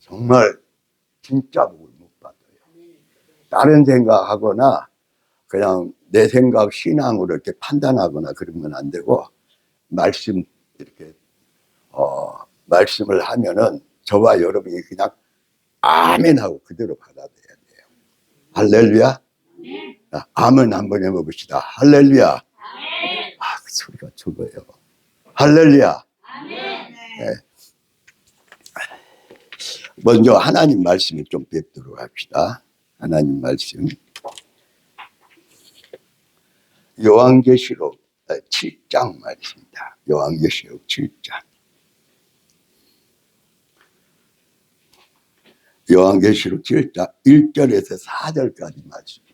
정말 진짜 복을 못 받아요. 다른 생각하거나 그냥 내 생각 신앙으로 이렇게 판단하거나 그러면 안 되고, 말씀 이렇게 말씀을 하면은 저와 여러분이 그냥 아멘 하고 그대로 받아들여야 돼요. 할렐루야. 아멘 한번 해봅시다. 할렐루야. 그 소리가 좋아요. 할렐루야. 네. 먼저 하나님 말씀을 좀 뵙도록 합시다. 하나님 말씀. 요한계시록 7장 말씀입니다. 요한계시록 7장. 요한계시록 7장 1절에서 4절까지 말씀입니다.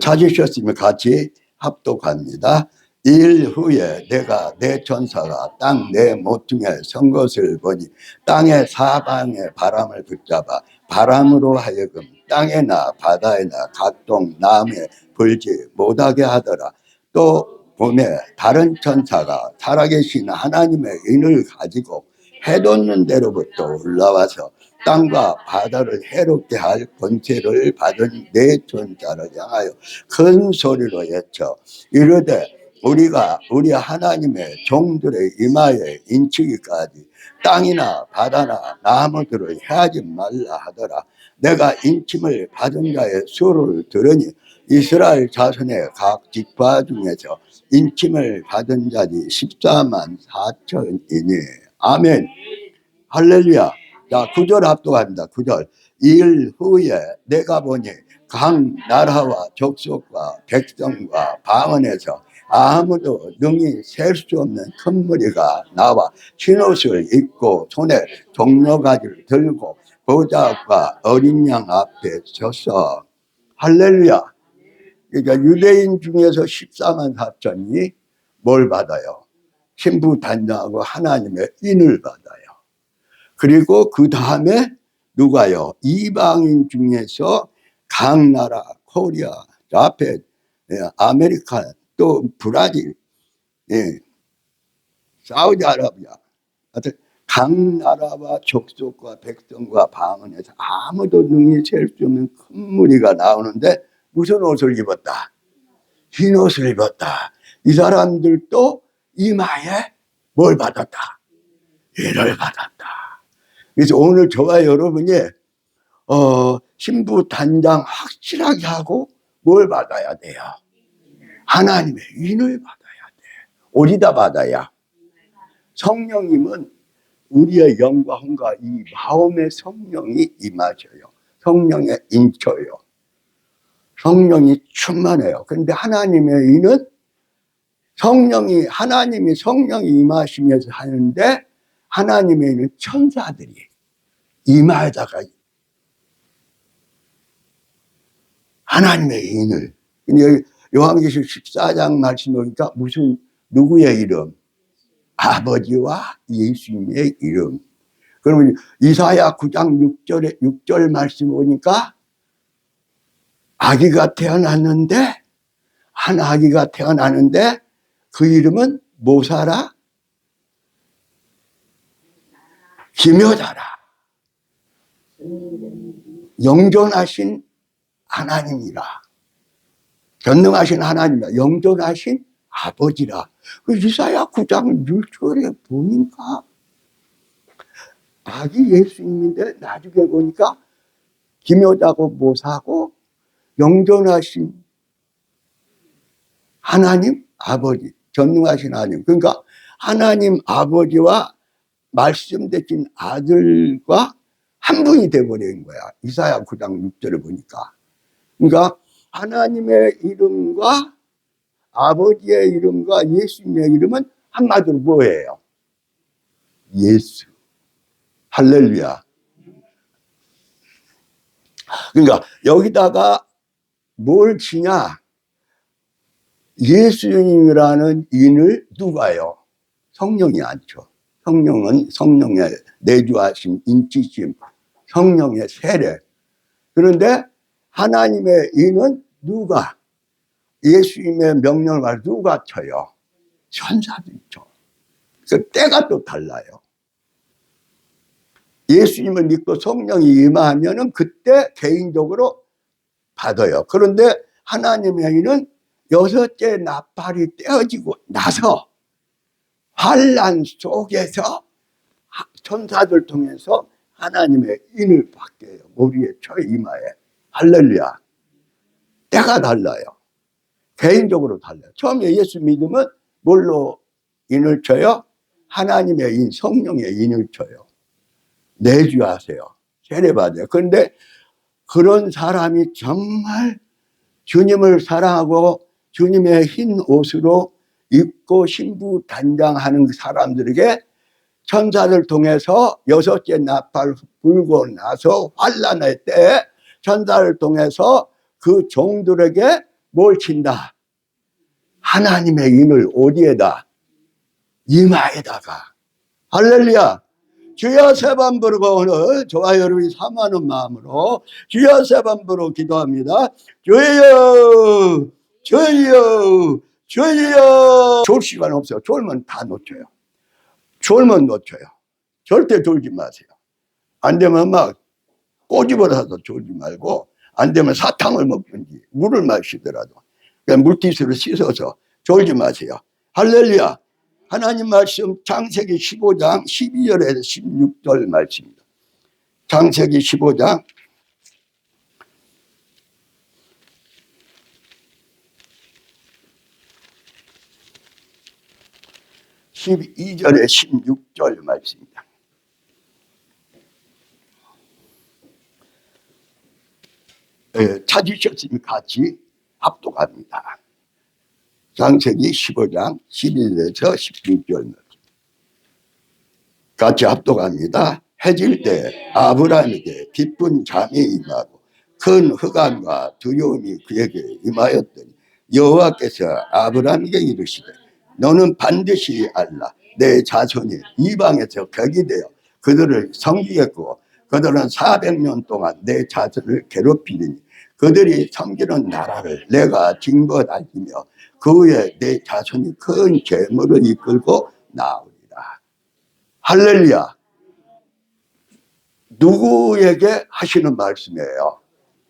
찾으셨으면 같이 합독합니다. 일 후에 내가 내 천사가 땅 내 모퉁이에 선 것을 보니 땅의 사방에 바람을 붙잡아 바람으로 하여금 땅에나 바다에나 각종 나무에 불지 못하게 하더라. 또 보매 다른 천사가 살아계신 하나님의 인을 가지고 해돋는 데로부터 올라와서 땅과 바다를 해롭게 할 권세를 받은 네 천사를 향하여 큰 소리로 외쳐 이르되 우리가 우리 하나님의 종들의 이마에 인치기까지 땅이나 바다나 나무들을 해하지 말라 하더라. 내가 인침을 받은 자의 수를 들으니 이스라엘 자손의 각 지파 중에서 인침을 받은 자들이 14만 4천이니 아멘. 할렐루야. 자, 9절 합독합니다. 9절. 일 후에 내가 보니 각 나라와 족속과 백성과 방언에서 아무도 능히 셀 수 없는 큰 무리가 나와 흰옷을 입고 손에 종려가지를 들고 보좌과 어린 양 앞에 섰어. 할렐루야. 그러니까 유대인 중에서 14만 4천이 뭘 받아요? 신부 단장하고 하나님의 인을 받아요. 그리고 그 다음에 누가요? 이방인 중에서 각 나라, 코리아, 자펜, 아메리카, 또 브라질, 사우디아라비아, 하여튼 각 나라와 족속과 백성과 방언에서 아무도 능히 셀 수 없는 큰 무리가 나오는데 무슨 옷을 입었다? 흰 옷을 입었다. 이 사람들도 이마에 뭘 받았다? 인을 받았다. 그래서 오늘 저와 여러분이 신부 단장 확실하게 하고 뭘 받아야 돼요? 하나님의 인을 받아야 돼. 어디다 받아야? 성령님은 우리의 영과 혼과 이 마음의 성령이 임하셔요. 성령의 인쳐요. 성령이 충만해요. 그런데 하나님의 인은 하나님이 성령이 임하시면서 하는데 하나님의 인은 천사들이 이마에다가 하나님의 인을. 요한계시록 14장 말씀 보니까 누구의 이름? 아버지와 예수님의 이름. 그러면 이사야 9장 6절 말씀 보니까 아기가 태어났는데, 한 아기가 태어나는데 그 이름은 모사라? 기묘자라. 영존하신 하나님이라. 전능하신 하나님이라. 영존하신 아버지라. 그 이사야 9장 6절에 보니까 아기 예수님인데 나중에 보니까 기묘자고 모사고 영존하신 하나님 아버지, 전능하신 하나님. 그러니까 하나님 아버지와 말씀 대신 아들과 한 분이 돼버린 거야. 이사야 9장 6절을 보니까. 그러니까 하나님의 이름과 아버지의 이름과 예수님의 이름은 한마디로 뭐예요? 예수. 할렐루야. 그러니까 여기다가 뭘 치냐? 예수님이라는 인을 누가요? 성령이 안죠. 성령은 성령의 내주하심, 인치심, 성령의 세례. 그런데 하나님의 인은 누가? 예수님의 명령을 말 누가 쳐요? 천사들이 쳐. 그 때가 또 달라요. 예수님을 믿고 성령이 임하면은 그때 개인적으로 받아요. 그런데 하나님의 의는 여섯째 나팔이 떼어지고 나서 환난 속에서 천사들 통해서 하나님의 인을 받게 해요. 머리에 쳐 이마에. 할렐루야. 때가 달라요. 개인적으로 달라요. 처음에 예수 믿으면 뭘로 인을 쳐요? 하나님의 인, 성령의 인을 쳐요. 내주하세요. 세례받아요. 그런데 그런 사람이 정말 주님을 사랑하고 주님의 흰 옷으로 입고 신부 단장하는 사람들에게 천사들 통해서 여섯째 나팔 불고 나서 환난의 때에 천사를 통해서 그 종들에게 뭘 친다? 하나님의 인을 어디에다? 이마에다가. 할렐루야. 주여 세 번 부르고 오늘 저와 여러분이 사모하는 마음으로 주여 세 번 부르고 기도합니다. 주여 주여 주여. 졸 시간 없어요. 졸면 다 놓쳐요. 졸면 놓쳐요. 절대 졸지 마세요. 안 되면 막 꼬집어서 졸지 말고, 안 되면 사탕을 먹든지 물을 마시더라도 그냥 물티슈로 씻어서 졸지 마세요. 할렐루야. 하나님 말씀 창세기 15장 12절에서 16절 말씀입니다. 창세기 15장 12절에 16절 말씀입니다. 찾으셨으면 같이 합독합니다. 창세기 15장 11절에서 16절 말씀. 같이 합독합니다. 해질 때 아브라함에게 깊은 잠이 임하고 큰 흑암과 두려움이 그에게 임하였더니 여호와께서 아브라함에게 이르시되 너는 반드시 알라. 내 자손이 이방에서 격이 되어 그들을 섬기겠고 그들은 400년 동안 내 자손을 괴롭히리니 그들이 섬기는 나라를 내가 징벌하시며 그 후에 내 자손이 큰 재물을 이끌고 나오리라. 할렐루야. 누구에게 하시는 말씀이에요?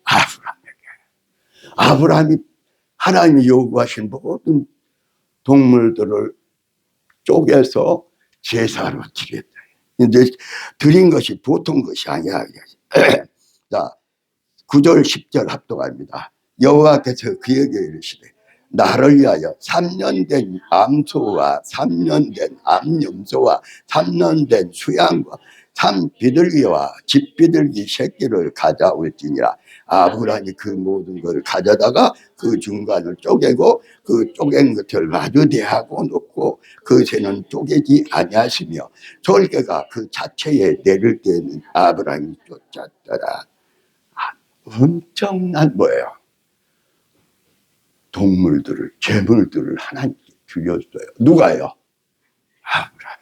아브라함에게. 아브라함이 하나님이 요구하신 모든 동물들을 쪼개서 제사로 드렸다. 근데 드린 것이 보통 것이 아니야. 자, 9절 10절 합독합니다. 여호와께서 그에게 이르시되 나를 위하여 3년 된 암소와 3년 된 암염소와 3년 된 수양과 산비둘기와 집비둘기 새끼를 가져올지니라. 아브라함이 그 모든 것을 가져다가 그 중간을 쪼개고 그 쪼갠 것을 마주 대하고 놓고 그 새는 쪼개지 아니하시며 절개가 그 자체에 내릴 때에는 아브라함이 쫓았더라. 엄청난 뭐예요? 동물들을, 재물들을 하나님께 드렸어요. 누가요? 아브라함.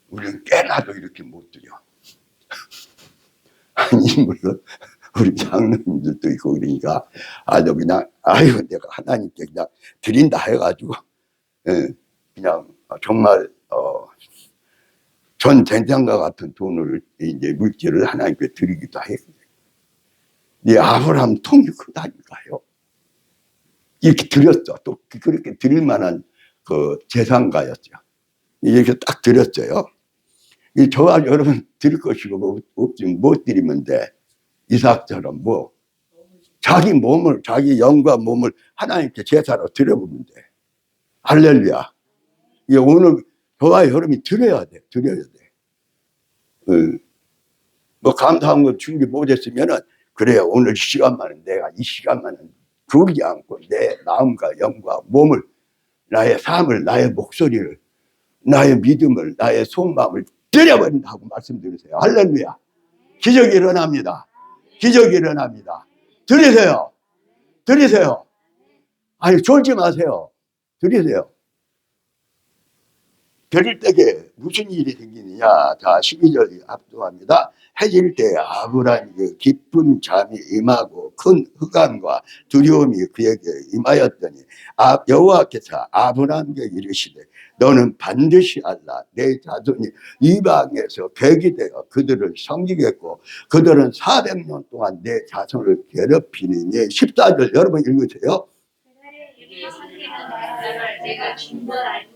우리는 깨나도 이렇게 못 드려. 아니, 물론 우리 장로님들도 있고 그러니까 아주 그냥 아유 내가 하나님께 그냥 드린다 해가지고 그냥 정말 전 된장과 같은 돈을 이제 물질을 하나님께 드리기도 했어요. 이 아브라함 통이 크다니까요. 이렇게 드렸죠. 또 그렇게 드릴 만한 그 재산가였죠. 이렇게 딱 드렸어요. 저와 여러분 드릴 것이고 없으면 못 드리면 돼. 이삭처럼 뭐 자기 몸을, 자기 영과 몸을 하나님께 제사로 드려보면 돼. 할렐루야. 오늘 저와 여러분이 드려야 돼. 드려야 돼. 뭐 감사한 거 준비 못했으면은 그래요. 오늘 시간만은 내가 이 시간만은 줄이지 않고 내 마음과 영과 몸을, 나의 삶을, 나의 목소리를, 나의 믿음을, 나의 속마음을 드려버린다고 말씀드리세요. 할렐루야. 기적이 일어납니다. 기적이 일어납니다. 드리세요. 드리세요. 아니 졸지 마세요. 드리세요. 별을 때게 무슨 일이 생기느냐. 자, 12절 합동합니다. 해질 때 아브라함이 그 깊은 잠이 임하고 큰 흑암과 두려움이 그에게 임하였더니 여호와께서 아브라함에게 이르시되 너는 반드시 알라. 내 자손이 이방에서 백이 되어 그들을 섬기겠고 그들은 400년 동안 내 자손을 괴롭히니. 14절 여러분 읽으세요. 내가 중벌할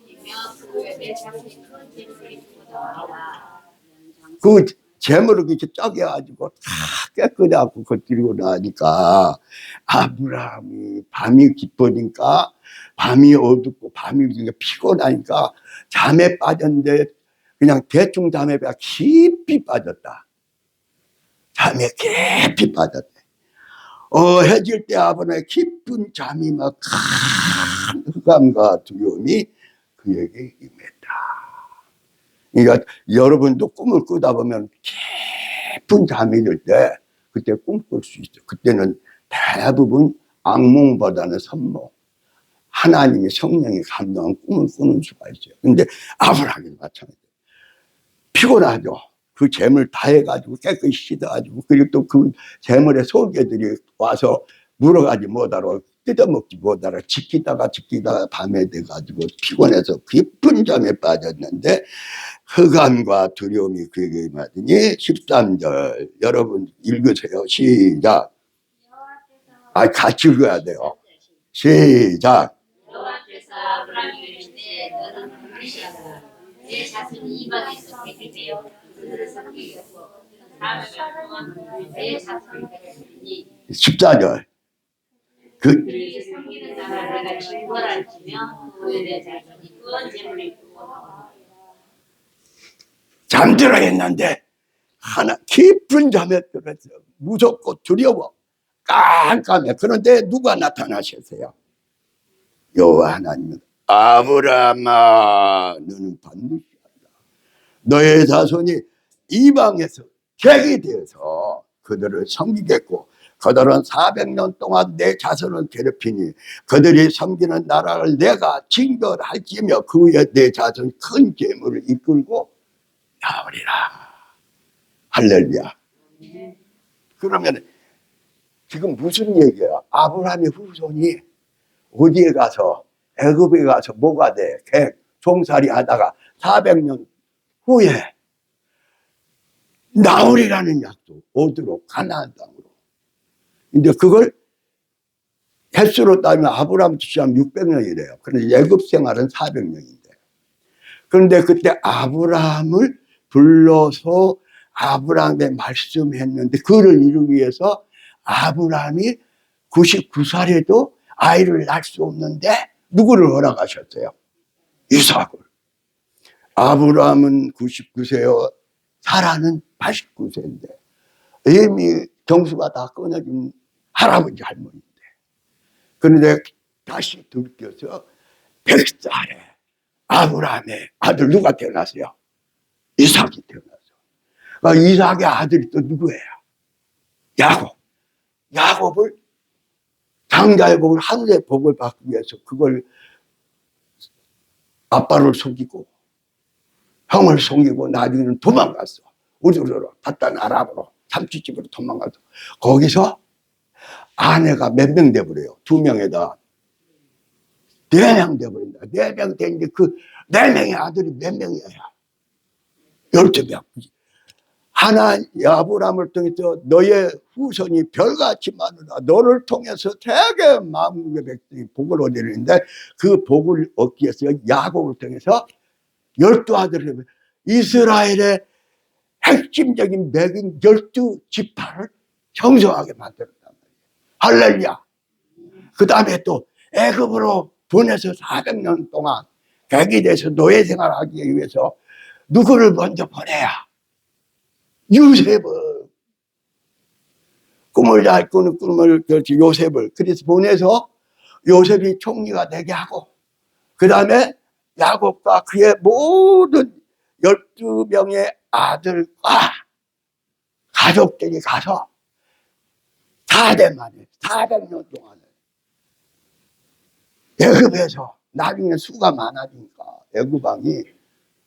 그 재물을 이렇게 쪼개가지고 다 깨끗하고 건드리고 나니까 아브라함이 밤이 깊으니까 밤이 어둡고 밤이 피곤하니까 잠에 빠졌는데 그냥 대충 잠에 깊이 빠졌다. 잠에 깊이 빠졌대. 해질 때 아브라함의 깊은 잠이 막 큰 흑암과 두려움이 그에게 임했다. 그러니까 여러분도 꿈을 꾸다 보면 깊은 잠이 들 때 그때 꿈꿀 수 있어요. 그때는 대부분 악몽보다는 선몽, 하나님의 성령이 감동한 꿈을 꾸는 수가 있어요. 근데 아브라함이 마찬가지예요. 피곤하죠. 그 재물 다 해가지고 깨끗이 씻어가지고 그리고 또 그 재물의 소개들이 와서 물어가지 못하러 뜯어먹지 못하러 지키다가 밤에 돼가지고 피곤해서 깊은 잠에 빠졌는데 흑암과 두려움이 그에게 임하더니 13절 여러분 읽으세요. 시작. 같이 읽어야 돼요. 시작. 여호와께서 아브라함에게 이르시되 너는 반드시 알라. 내 자손이 이방에서 백이 되어 그들을 섬기겠고 400년 동안 내 자손을 괴롭히니. 14절. 그들이 섬기는 나라를 내가 징벌할지며 그에 내 자손이 큰 재물을 이루고 나오리라. 잠들어 있는데 하나 깊은 잠에 들었어. 무섭고 두려워 깜깜해. 그런데 누가 나타나셨어요? 여호와 하나님은 아브라함아 너는 반드시 한다. 너의 자손이 이방에서 객이 되어서 그들을 섬기겠고 그들은 400년 동안 내 자손을 괴롭히니 그들이 섬기는 나라를 내가 징벌할지며 그 후에 내 자손 큰 재물을 이끌고 나오리라. 할렐루야. 그러면 지금 무슨 얘기야? 아브라함의 후손이 어디에 가서 애굽에 가서 뭐가 돼? 종살이 하다가 400년 후에 나오리라는 약속. 어디로? 가나안 땅으로. 근데 그걸 횟수로 따지면 아브라함 취하면 600년이래요. 그런데 애굽 생활은 400년인데. 그런데 그때 아브라함을 불러서 아브라함에 말씀했는데 그를 이루기 위해서 아브라함이 99살에도 아이를 낳을 수 없는데 누구를 허락하셨어요? 이삭을. 아브라함은 99세요. 사라는 89세인데 이미 정수가 다 끊어진 할아버지 할머니인데 그런데 다시 들켜서 100살에 아브라함의 아들 누가 태어났어요? 이삭이 태어났어. 이삭의 아들이 또 누구예요? 야곱. 야곱을 장자의 복을 하늘의 복을 받기 위해서 그걸 아빠를 속이고 형을 속이고 나중에는 도망갔어. 우르르 바단 아랍으로 삼촌집으로 도망가서 거기서 아내가 몇 명 돼버려요. 2명에다 4명 돼버린다. 4명 되는데 그 4명의 아들이 몇 명이야? 12명. 하나 아브라함을 통해서 너의 후손이 별같이 많으라. 너를 통해서 되게 만국의 백성이 복을 얻으려는데 그 복을 얻기 위해서 야곱을 통해서 12아들을 이스라엘의 핵심적인 맥인 12지파를 형성하게 만들었단 말이에요. 할렐루야. 그 다음에 또 애굽으로 보내서 400년 동안 객이 돼서 노예 생활하기 위해서 누구를 먼저 보내야? 요셉을. 꿈을 잘 꾸는 꿈을 요셉을 그래서 보내서 요셉이 총리가 되게 하고 그 다음에 야곱과 그의 모든 12명의 아들과 가족들이 가서 4대 만에 400년 동안을 애굽에서 나중에 수가 많아지니까 애굽 왕이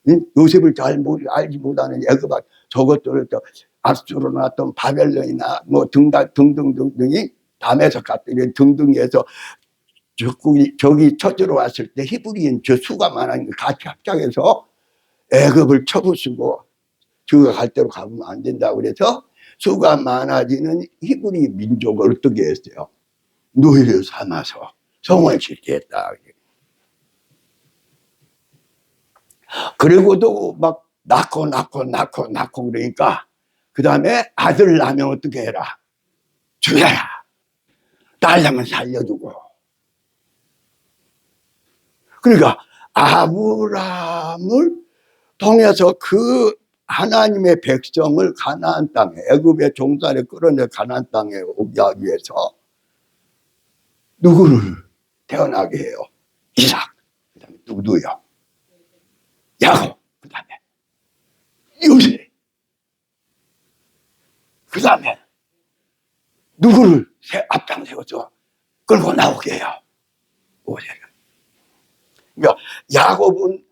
응? 요셉을 잘 알지 못하는 애굽 저것들을 또 아수르나 또 바벨론이나 뭐 등등등등이 담에서 갔더니 등등해서 저기 쳐들어 왔을 때 히브리인 저 수가 많으니까 같이 합작해서 애굽을 쳐부수고 저가 갈 대로 가면 안 된다고 그래서 수가 많아지는 히브리 민족을 어떻게 했어요? 노예를 삼아서 성을 짓게 했다. 그리고도 막 낳고 그러니까 그 다음에 아들 낳으면 어떻게 해라? 죽여라. 딸 낳으면 살려두고. 그러니까 아브라함을 통해서 그 하나님의 백성을 가나안 땅에 애굽의 종살에 끌어내 가나안 땅에 오게 하기 위해서 누구를 태어나게 해요? 이삭. 그 다음에 누구요? 야곱. 그 다음에 요셉. 그 다음에 누구를 앞장 세워서 끌고 나오게 해요? 모세를. 그러니까 야곱은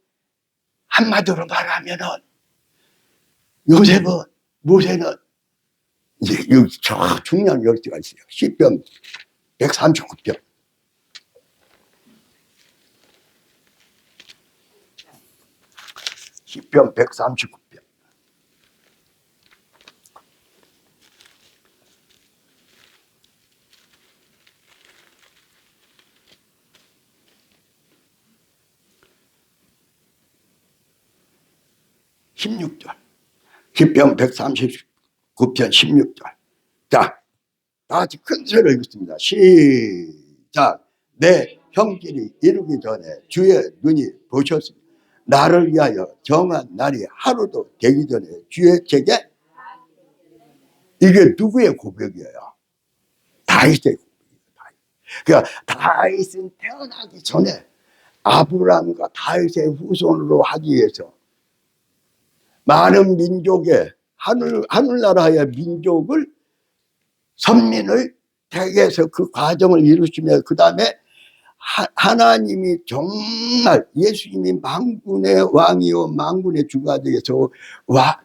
한마디로 말하면은 요셉은 모세는 이제 저 중요한 열쇠가 있어요. 시편 139편. 시편 139편. 16절. 시편 139편 16절. 자, 다 같이 큰 소리로 읽겠습니다. 시작. 내 형길이 이르기 전에 주의 눈이 보셨습니다. 나를 위하여 정한 날이 하루도 되기 전에 주의 책에. 이게 누구의 고백이에요? 다윗의 고백이에요. 그러니까 다윗은 태어나기 전에 아브라함과 다윗의 후손으로 하기 위해서 많은 민족의 하늘나라의 민족을 선민을 택해서 그 과정을 이루시며 그 다음에 하나님이 정말 예수님이 만군의 왕이요 만군의 주가 되어서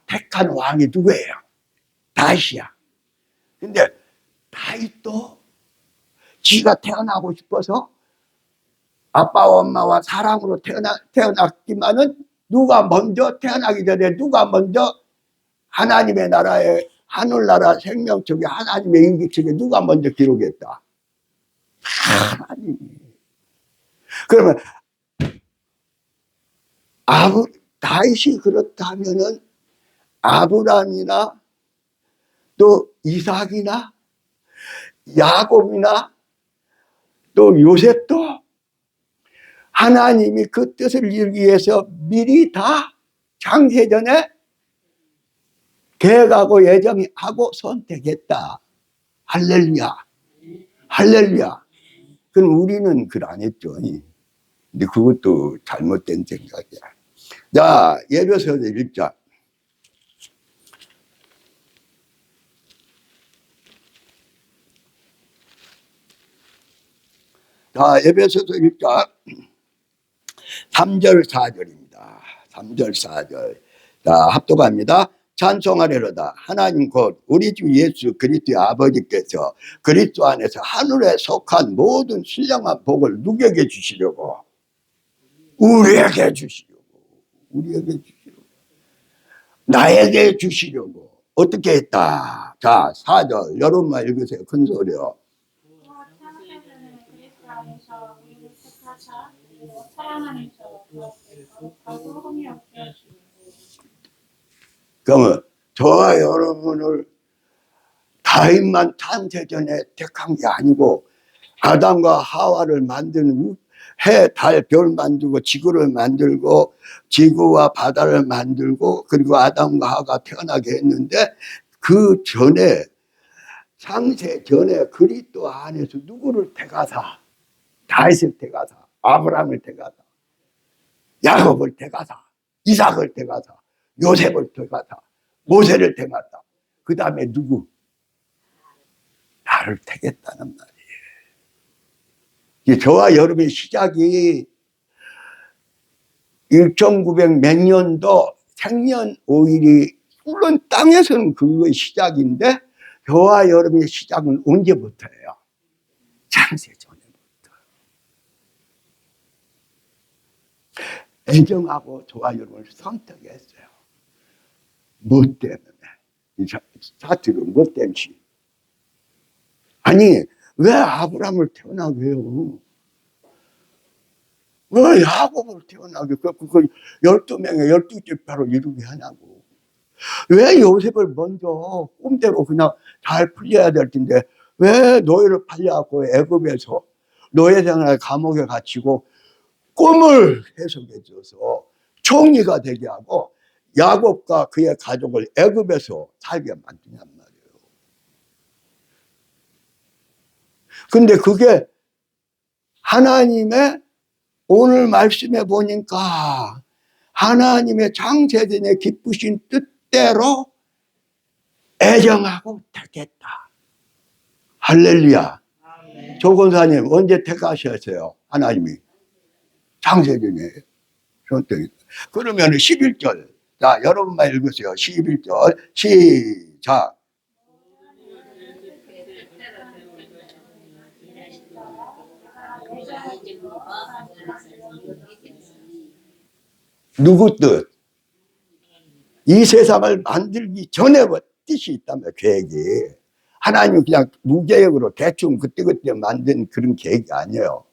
택한 왕이 누구예요? 다윗이야. 근데 다윗도 지가 태어나고 싶어서 아빠와 엄마와 사랑으로 태어났지만은 누가 먼저 태어나기 전에 누가 먼저 하나님의 나라에 하늘나라 생명책에 하나님의 인기책에 누가 먼저 기록했다? 하나님이. 그러면 다윗이 그렇다면은 아브라함이나 또 이삭이나 야곱이나 또 요셉도 하나님이 그 뜻을 이루기 위해서 미리 다 창세전에 계획하고 예정하고 선택했다. 할렐루야. 할렐루야. 그럼 우리는 그걸 안 했죠. 근데 그것도 잘못된 생각이야. 자, 예배서 1장. 자, 예배서서 1장 3절 4절입니다. 3절 4절. 자, 합독합니다. 찬송하리로다. 하나님 곧 우리 주 예수 그리스도의 아버지께서 그리스도 안에서 하늘에 속한 모든 신령한 복을 누구에게 주시려고? 우리에게 주시려고. 우리에게 주시려고. 나에게 주시려고. 어떻게 했다? 자, 4절. 여러분만 읽으세요. 큰 소리요. 그러면 저와 여러분을 다윗만 창세전에 택한 게 아니고 아담과 하와를 만드는 해, 달, 별 만들고 지구를 만들고 지구와 바다를 만들고 그리고 아담과 하와가 태어나게 했는데 그 전에 창세 전에 그리스도 안에서 누구를 택하사? 다윗을 택하사, 아브라함을 택하사, 야곱을 택하사, 이삭을 택하사, 요셉을 택하사, 모세를 택하사. 그 다음에 누구? 나를 택했다는 말이에요. 저와 여러분의 시작이 1900 몇 년도 생년월일이 물론 땅에서는 그거의 시작인데 저와 여러분의 시작은 언제부터예요? 창세전에부터. 애정하고 저와 여러분을 선택했어요. 뭐 때문에? 이 사투리는 뭐 때문에? 아니 왜 아브라함을 태어나게 해요? 왜 야곱을 태어나게 그 12명의 12지파로 이루게 하냐고. 왜 요셉을 먼저 꿈대로 그냥 잘 풀려야 될 텐데 왜 노예를 팔려갖고 애굽에서 노예 생활 감옥에 갇히고 꿈을 해석해 줘서 총리가 되게 하고 야곱과 그의 가족을 애굽에서 살게 만드냔 말이에요. 근데 그게 하나님의 오늘 말씀해 보니까 하나님의 창세전에 기쁘신 뜻대로 애정하고 택했다. 할렐루야. 조건사님 언제 택하셨어요? 하나님이 창세전에 선택. 그러면 11절. 자, 여러분만 읽으세요. 11절 시작. 누구 뜻? 이 세상을 만들기 전에 뜻이 있다면 계획이. 하나님은 그냥 무계획으로 대충 그때그때 만든 그런 계획이 아니에요.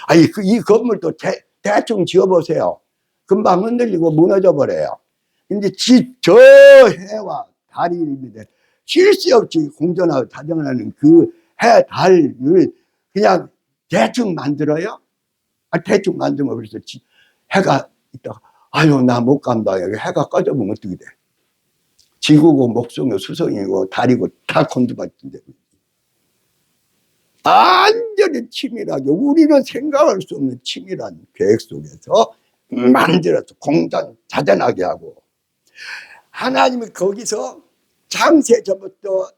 아니 이 건물도 대충 지어보세요. 금방 흔들리고 무너져 버려요. 근데 저 해와 달이 있는데 쉴 새 없이 공전하고 다정하는 그 해, 달을 그냥 대충 만들어요? 대충 만들면 그래서 해가 있다가 아유 나 못 간다. 해가 꺼져보면 어떻게 돼? 지구고 목성이고 수성이고 달이고 다 곤두박진데 완전히 치밀하게 우리는 생각할 수 없는 치밀한 계획 속에서 만들어서 공전 자전하게 하고 하나님이 거기서 창세전부터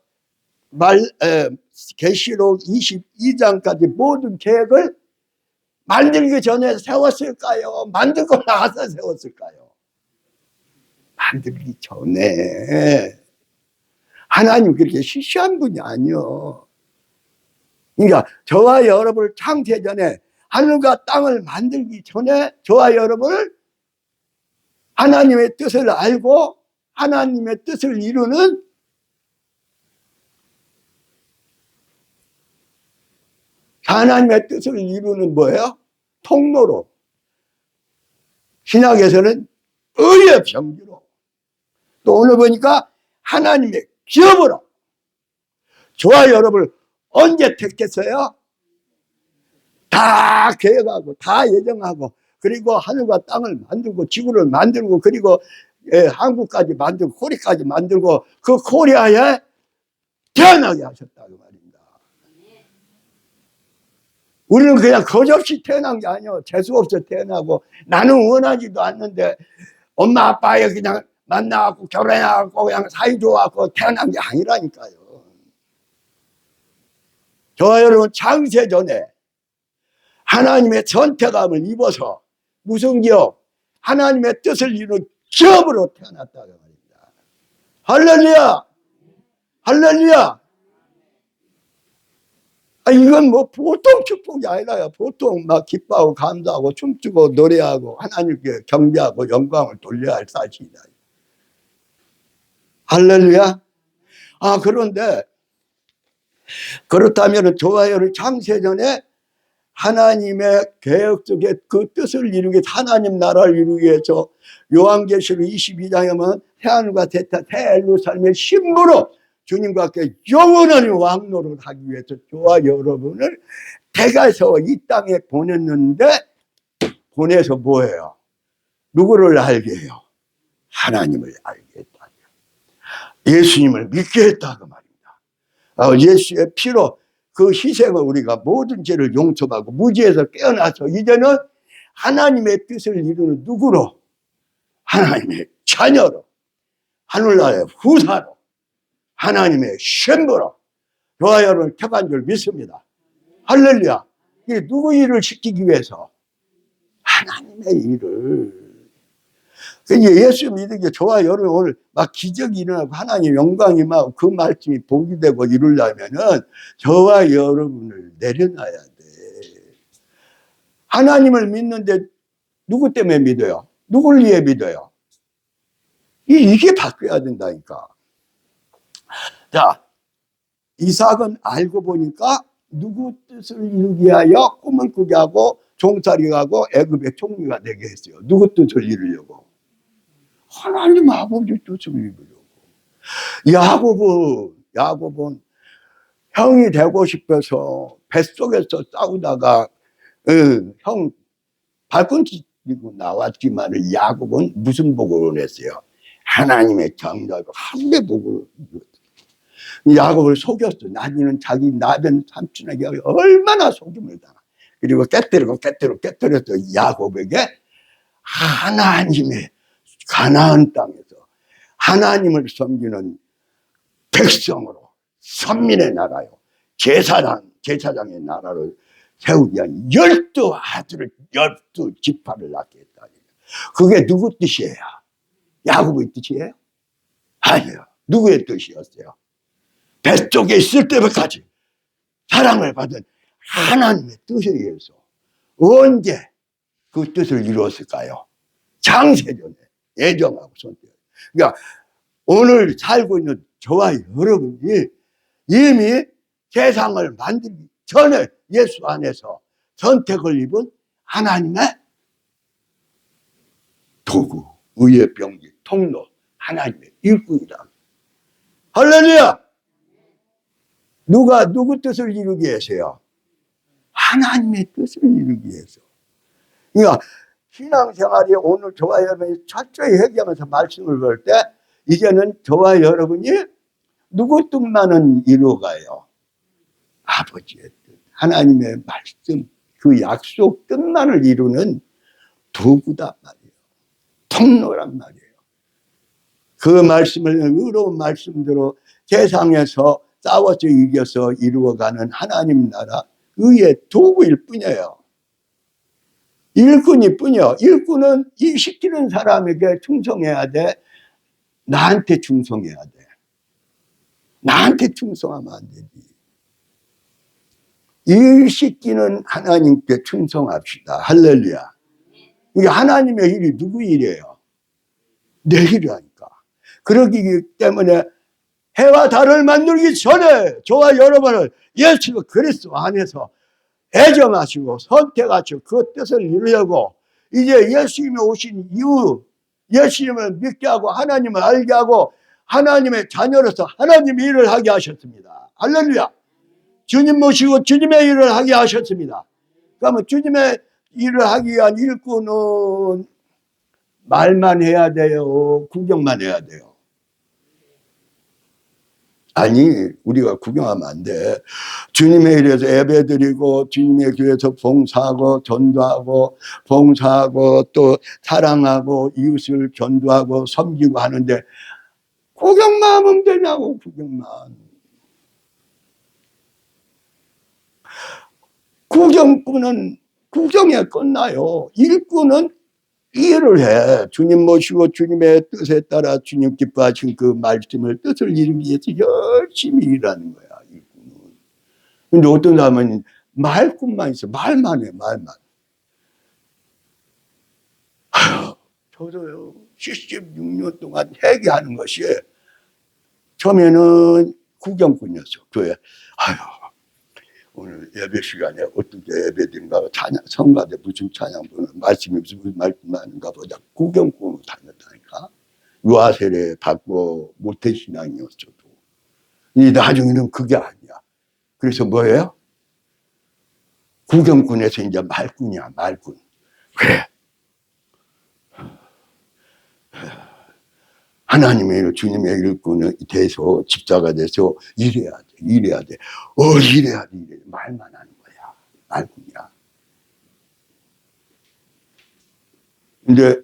계시록 22장까지 모든 계획을 만들기 전에 세웠을까요? 만들고 나서 세웠을까요? 만들기 전에. 하나님 그렇게 시시한 분이 아니요. 그러니까 저와 여러분을 창세전에 하늘과 땅을 만들기 전에 저와 여러분을 하나님의 뜻을 알고 하나님의 뜻을 이루는 하나님의 뜻을 이루는 뭐예요? 통로로. 신약에서는 의의 병기로. 또 오늘 보니까 하나님의 기업으로. 저와 여러분을 언제 택했어요? 다 계획하고 다 예정하고 그리고 하늘과 땅을 만들고 지구를 만들고 그리고 한국까지 만들고 코리아까지 만들고 그 코리아에 태어나게 하셨다고 말입니다. 우리는 그냥 거저없이 태어난 게 아니에요. 재수없어 태어나고 나는 원하지도 않는데 엄마 아빠에 그냥 만나갖고 결혼해갖고 그냥 사이좋아갖고 태어난 게 아니라니까요. 저와 여러분 창세전에 하나님의 선택함을 입어서 무슨 기업? 하나님의 뜻을 이루는 기업으로 태어났다고 말입니다. 할렐루야! 할렐루야! 이건 뭐 보통 축복이 아니라요. 보통 막 기뻐하고 감사하고 춤추고 노래하고 하나님께 경배하고 영광을 돌려야 할 사실이다. 할렐루야! 그런데 그렇다면 저와 여러분 창세전에 하나님의 계획 속에 그 뜻을 이루기 위해서 하나님 나라를 이루기 위해서 요한계시록 22장에 보면 새하늘과 새 예루살렘의 신부로 주님과 함께 영원한 왕노릇을 하기 위해서 저와 여러분을 택해서 이 땅에 보냈는데 보내서 뭐예요? 누구를 알게 해요? 하나님을 알게 했다. 예수님을 믿게 했다고 말입니다. 예수의 피로 그 희생을 우리가 모든 죄를 용서하고 무지에서 깨어나서 이제는 하나님의 뜻을 이루는 누구로? 하나님의 자녀로, 하늘나라의 후사로, 하나님의 신부로 저와 여러분을 택한 줄 믿습니다. 할렐루야. 이게 누구 일을 시키기 위해서? 하나님의 일을. 예수 믿는 게 저와 여러분 오늘 막 기적이 일어나고 하나님 영광이 막 그 말씀이 복이 되고 이루려면은 저와 여러분을 내려놔야 돼. 하나님을 믿는데 누구 때문에 믿어요? 누굴 위해 믿어요? 이게 바뀌어야 된다니까. 자, 이삭은 알고 보니까 누구 뜻을 이루기 위하여 꿈을 꾸게 하고 종살이 가고 애굽의 총리가 되게 했어요. 누구 뜻을 이루려고? 하나님 아버지 뜻을 이루려고. 야곱은 형이 되고 싶어서 뱃속에서 싸우다가 형 발꿈치 들고 나왔지만 야곱은 무슨 복을 원했어요? 하나님의 정답 한 배 복을. 야곱을 속였어. 나중에는 자기 나변 삼촌에게 얼마나 속임을 당하. 그리고 깨뜨려서 야곱에게 하나님의 가나안 땅에서 하나님을 섬기는 백성으로 선민의 나라요 제사장의 나라를 세우기 위한 12아들을 12지파를 낳게 했다. 그게 누구 뜻이에요? 야곱의 뜻이에요? 아니요. 누구의 뜻이었어요? 뱃속에 있을 때까지 사랑을 받은 하나님의 뜻에 의해서 언제 그 뜻을 이루었을까요? 장세전에 예정하고 선택. 그러니까 오늘 살고 있는 저와 여러분이 이미 세상을 만들기 전에 예수 안에서 선택을 입은 하나님의 도구, 의의 병기, 통로, 하나님의 일꾼이다. 할렐루야! 누구 뜻을 이루기 위해서요? 하나님의 뜻을 이루기 위해서. 그러니까 신앙생활이 오늘 저와 여러분이 철저히 회개하면서 말씀을 볼 때 이제는 저와 여러분이 누구 뜻만은 이루어가요? 아버지의 뜻, 하나님의 말씀, 그 약속 뜻만을 이루는 도구단 말이에요. 통로란 말이에요. 그 말씀을 의로운 말씀대로 세상에서 싸워서 이겨서 이루어가는 하나님 나라 의의 도구일 뿐이에요. 일꾼일 뿐이요. 일꾼은 일 시키는 사람에게 충성해야 돼. 나한테 충성해야 돼. 나한테 충성하면 안 되지. 일 시키는 하나님께 충성합시다. 할렐루야. 이게 하나님의 일이 누구 일이에요? 내 일이라니까. 그러기 때문에 해와 달을 만들기 전에 저와 여러분을 예수 그리스도 안에서 애정하시고 선택하시고 그 뜻을 이루려고 이제 예수님이 오신 이후 예수님을 믿게 하고 하나님을 알게 하고 하나님의 자녀로서 하나님의 일을 하게 하셨습니다. 할렐루야. 주님 모시고 주님의 일을 하게 하셨습니다. 그러면 주님의 일을 하기 위한 일꾼은 말만 해야 돼요? 구경만 해야 돼요? 아니, 우리가 구경하면 안 돼. 주님의 일에서 예배드리고 주님의 교회에서 봉사하고 전도하고 봉사하고 또 사랑하고 이웃을 전도하고 섬기고 하는데 구경만 하면 되냐고. 구경만. 구경꾼은 구경에 끝나요. 일꾼은 일을 해. 주님 모시고 주님의 뜻에 따라 주님 기뻐하신 그 말씀을 뜻을 이루기 위해서 열심히 일하는 거야. 일꾼은. 근데 어떤 사람은 말꾼만 있어. 말만 해. 말만. 아휴, 저도요 76년 동안 회개하는 것이 처음에는 구경꾼이었어. 교회. 아휴, 오늘 예배 시간에 어떻게 예배드린가, 찬양, 성가대 무슨 찬양 부르는 말씀이 무슨 말씀 하는가 보다 구경꾼으로 다녔다니까. 유아세례 받고 모태신앙이었어도. 이 나중에는 그게 아니야. 그래서 뭐예요? 구경꾼에서 이제 말꾼이야, 말꾼. 그래. 하나님의 일, 주님의 일꾼에 돼서 집사가 돼서 일해야 돼. 일해야 돼. 일해야 돼. 일해야 돼. 말만 하는 거야. 말꾼이야. 근데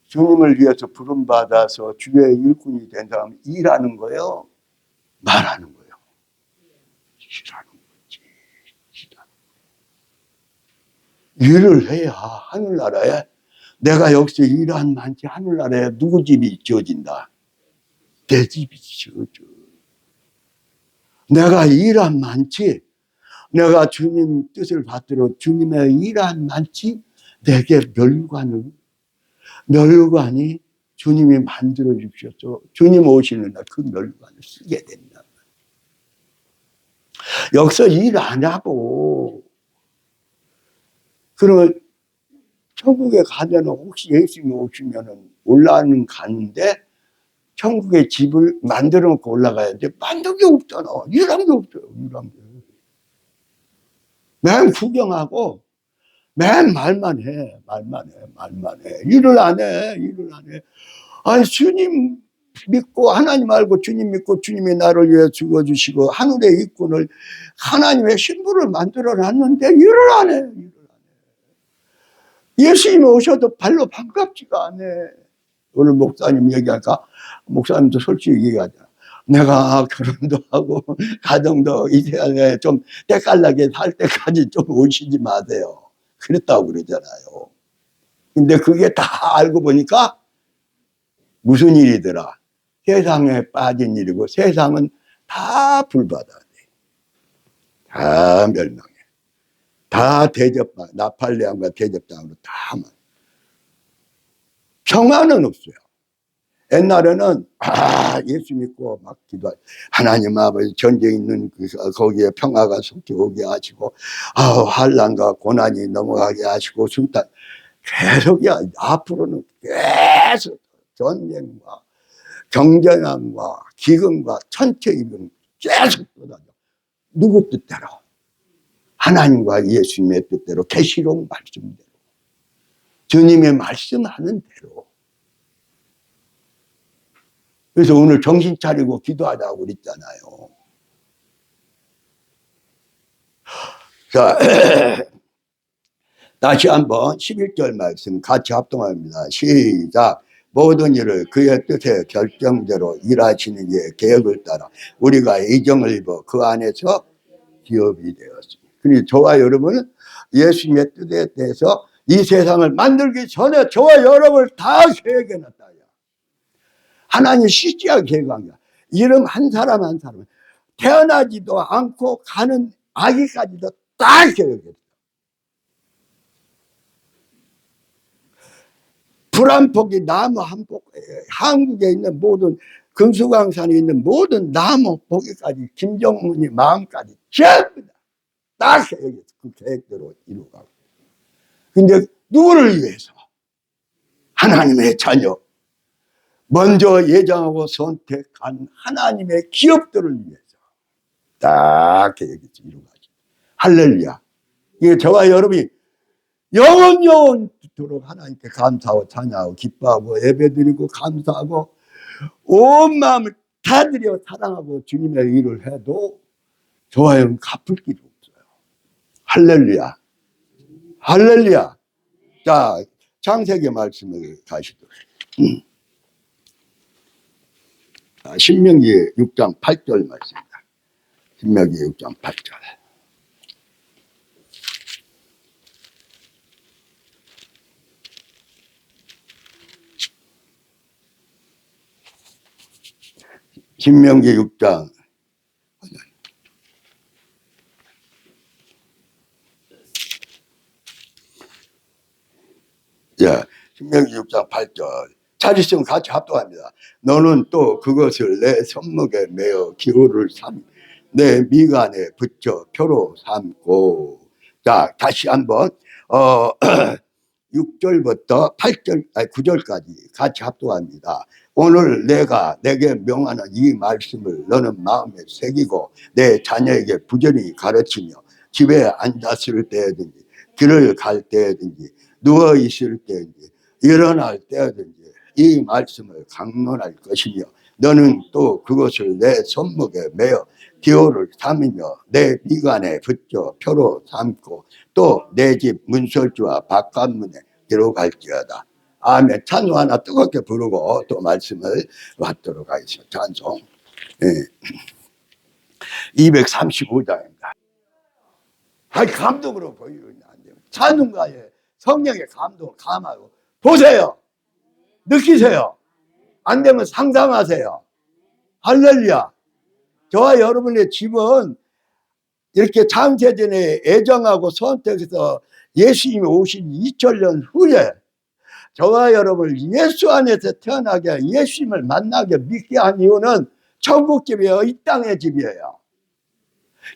주님을 위해서 부름받아서 주의 일꾼이 된 사람은 일하는 거예요? 말하는 거예요? 일하는 거지. 일을 해야 하늘나라에 내가 여기서 일한 많지 하늘나라에 누구 집이 지어진다? 내 집이 지어져. 내가 일한 많지, 내가 주님 뜻을 받들어 주님의 일한 많지, 내게 멸관이 주님이 만들어 주셨죠. 주님 오시는 날 그 멸관을 쓰게 된다. 여기서 일 안 하고, 그러면 천국에 가면 혹시 예수님이 오시면 올라가는 가는데 천국에 집을 만들어 놓고 올라가야지. 만든 게 없잖아. 일한 게 없어요. 일한 게. 맨 구경하고 맨 말만 해. 일을 안 해. 아니, 주님 믿고, 하나님 알고 주님 믿고, 주님이 나를 위해 죽어주시고 하늘의 일꾼을, 하나님의 신부를 만들어 놨는데 일을 안 해. 예수님이 오셔도 별로 반갑지가 않아. 오늘 목사님 얘기할까? 목사님도 솔직히 얘기하잖아. 내가 결혼도 하고 가정도 이 세상에 좀 때깔나게 살 때까지 좀 오시지 마세요. 그랬다고 그러잖아요. 근데 그게 다 알고 보니까 무슨 일이더라? 세상에 빠진 일이고, 세상은 다 불바다. 다 멸망해. 다 나팔레암과 대접당으로 다. 평화는 없어요. 옛날에는 예수 믿고 막 기도하, 하나님 아버지, 전쟁 있는 거기에 평화가 속히 오게 하시고, 환난과 고난이 넘어가게 하시고, 순탄 계속이야. 앞으로는 계속 전쟁과 경쟁함과 기근과 천체 이변 계속 쏟아져. 누구 뜻대로? 하나님과 예수님의 뜻대로, 계시록 말씀대로, 주님의 말씀하는 대로. 그래서 오늘 정신 차리고 기도하자고 그랬잖아요. 자, 다시 한번 11절 말씀 같이 합동합니다. 시작. 모든 일을 그의 뜻에 결정대로 일하시는 이의 계획을 따라 우리가 이정을 입어 그 안에서 기업이 되었습니다. 그러니 저와 여러분은 예수님의 뜻에 대해서 이 세상을 만들기 전에 저와 여러분을 다 계획해놨다. 하나님 실시하게 계획한 거야. 이름 한 사람 한 사람, 태어나지도 않고 가는 아기까지도 다 계획했어. 불안폭이 나무 한 폭, 한국에 있는 모든, 금수강산에 있는 모든 나무 보기까지, 김정은이 마음까지 전부 다 계획했어. 그 계획대로 이루어가고. 근데 누구를 위해서? 하나님의 자녀, 먼저 예정하고 선택한 하나님의 기업들을 위해서 딱 계획이 이루어가죠. 할렐루야. 이게 저와 여러분이 영원토록 하나님께 감사하고 찬양하고 기뻐하고 예배드리고 감사하고 온 마음을 다 드려 사랑하고 주님의 일을 해도 저와 여러분 갚을 길이 없어요. 할렐루야. 할렐루야. 자, 창세기 말씀을 가시도록. 신명기 6장 8절 말씀입니다. 신명기 6장 8절. 신명기 6장 신명기 6장 8절. 찾으시면 같이 합동합니다. 너는 또 그것을 내 손목에 매어 기호를 삼, 내 미간에 붙여 표로 삼고. 자, 다시 한번 6절부터 8절, 9절까지 같이 합동합니다. 오늘 내가 내게 명하는 이 말씀을 너는 마음에 새기고 내 자녀에게 부지런히 가르치며 집에 앉았을 때든지 길을 갈 때든지 누워 있을 때든지 일어날 때든지 이 말씀을 강론할 것이며 너는 또 그것을 내 손목에 매어 기호를 삼으며 내 미간에 붙여 표로 삼고 또 내 집 문설주와 바깥문에 기록할지어다. 아멘. 찬송 하나 뜨겁게 부르고 또 말씀을 받도록 하겠습니다. 찬송 235장입니다. 감동으로 보이면 안 돼요. 찬송가에 성령의 감동을 감하고 보세요. 느끼세요. 안 되면 상상하세요. 할렐루야. 저와 여러분의 집은 이렇게 창세전에 애정하고 선택해서 예수님이 오신 2000년 후에 저와 여러분을 예수 안에서 태어나게, 예수님을 만나게, 믿게 한 이유는 천국 집이에요. 이 땅의 집이에요.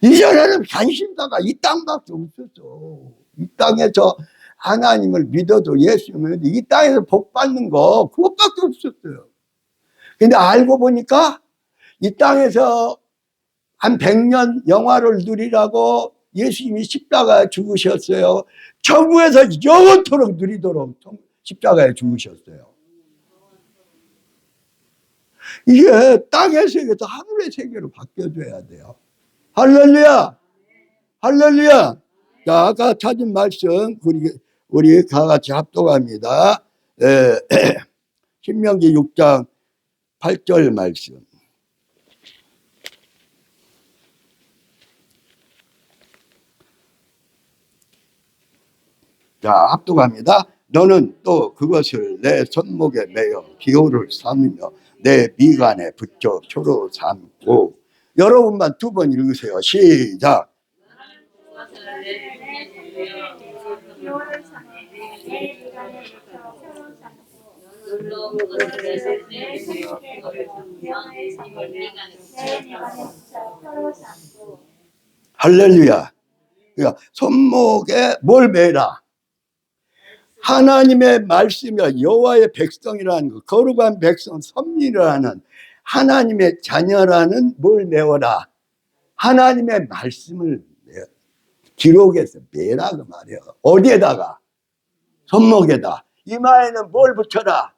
이전에는 관심사가 이 땅밖에 없었어. 이 땅에서 하나님을 믿어도 예수님을 이 땅에서 복 받는 거 그것밖에 없었어요. 근데 알고 보니까 이 땅에서 한 100년 영화를 누리라고 예수님이 십자가에 죽으셨어요. 천국에서 영원토록 누리도록 십자가에 죽으셨어요. 이게 땅의 세계에서 하늘의 세계로 바뀌어줘야 돼요. 할렐루야! 할렐루야! 자, 아까 찾은 말씀, 우리 다 같이 합독합니다. 신명기 6장 8절 말씀. 자, 합독합니다. 너는 또 그것을 내 손목에 매어 기호를 삼으며 내 미간에 붙여 표로 삼고. 여러분만 두 번 읽으세요. 시작. 할렐루야. 그러니까 손목에 뭘 매라? 하나님의 말씀이야. 여호와의 백성이라는 거, 거룩한 백성, 선민이라는 하나님의 자녀라는 뭘 메워라? 하나님의 말씀을 기록해서 매라 그 말이야. 어디에다가? 손목에다. 이마에는 뭘 붙여라?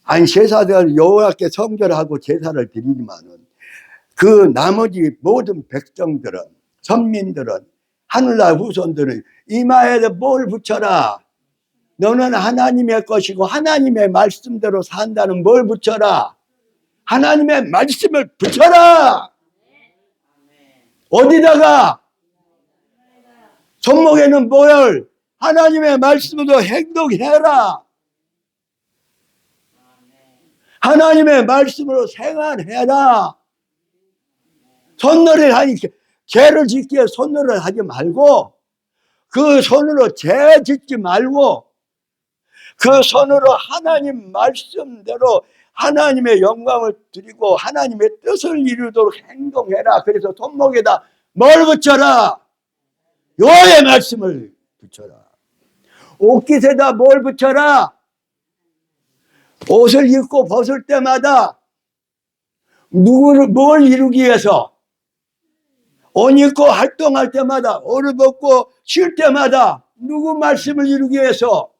아니, 제사들 여호와께 성결하고 제사를 드리지만은 그 나머지 모든 백성들은, 선민들은, 하늘나라 후손들은 이마에 뭘 붙여라? 너는 하나님의 것이고 하나님의 말씀대로 산다는 뭘 붙여라? 하나님의 말씀을 붙여라! 어디다가? 손목에는 뭘? 하나님의 말씀으로 행동해라! 하나님의 말씀으로 생활해라! 손놀이를 하니, 죄를 짓기에 손놀이를 하지 말고, 그 손으로 죄 짓지 말고, 그 손으로 하나님 말씀대로 하나님의 영광을 드리고 하나님의 뜻을 이루도록 행동해라. 그래서 손목에다 뭘 붙여라? 여호와의 말씀을 붙여라. 옷깃에다 뭘 붙여라? 옷을 입고 벗을 때마다 누구를 뭘 이루기 위해서? 옷 입고 활동할 때마다, 옷을 벗고 쉴 때마다 누구 말씀을 이루기 위해서?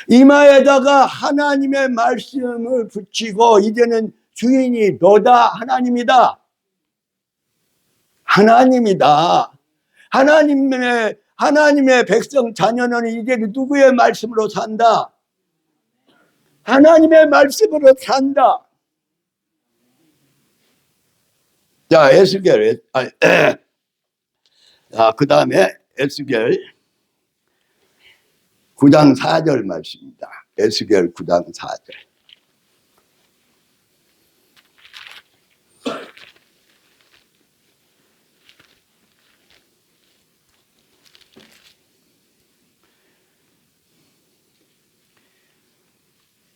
이마에다가 하나님의 말씀을 붙이고, 이제는 주인이 너다. 하나님이다. 하나님이다. 하나님의 백성 자녀는 이제 누구의 말씀으로 산다? 하나님의 말씀으로 산다. 자, 에스겔. 그 다음에 에스겔 9장 4절 말씀입니다. 에스겔 9장 4절.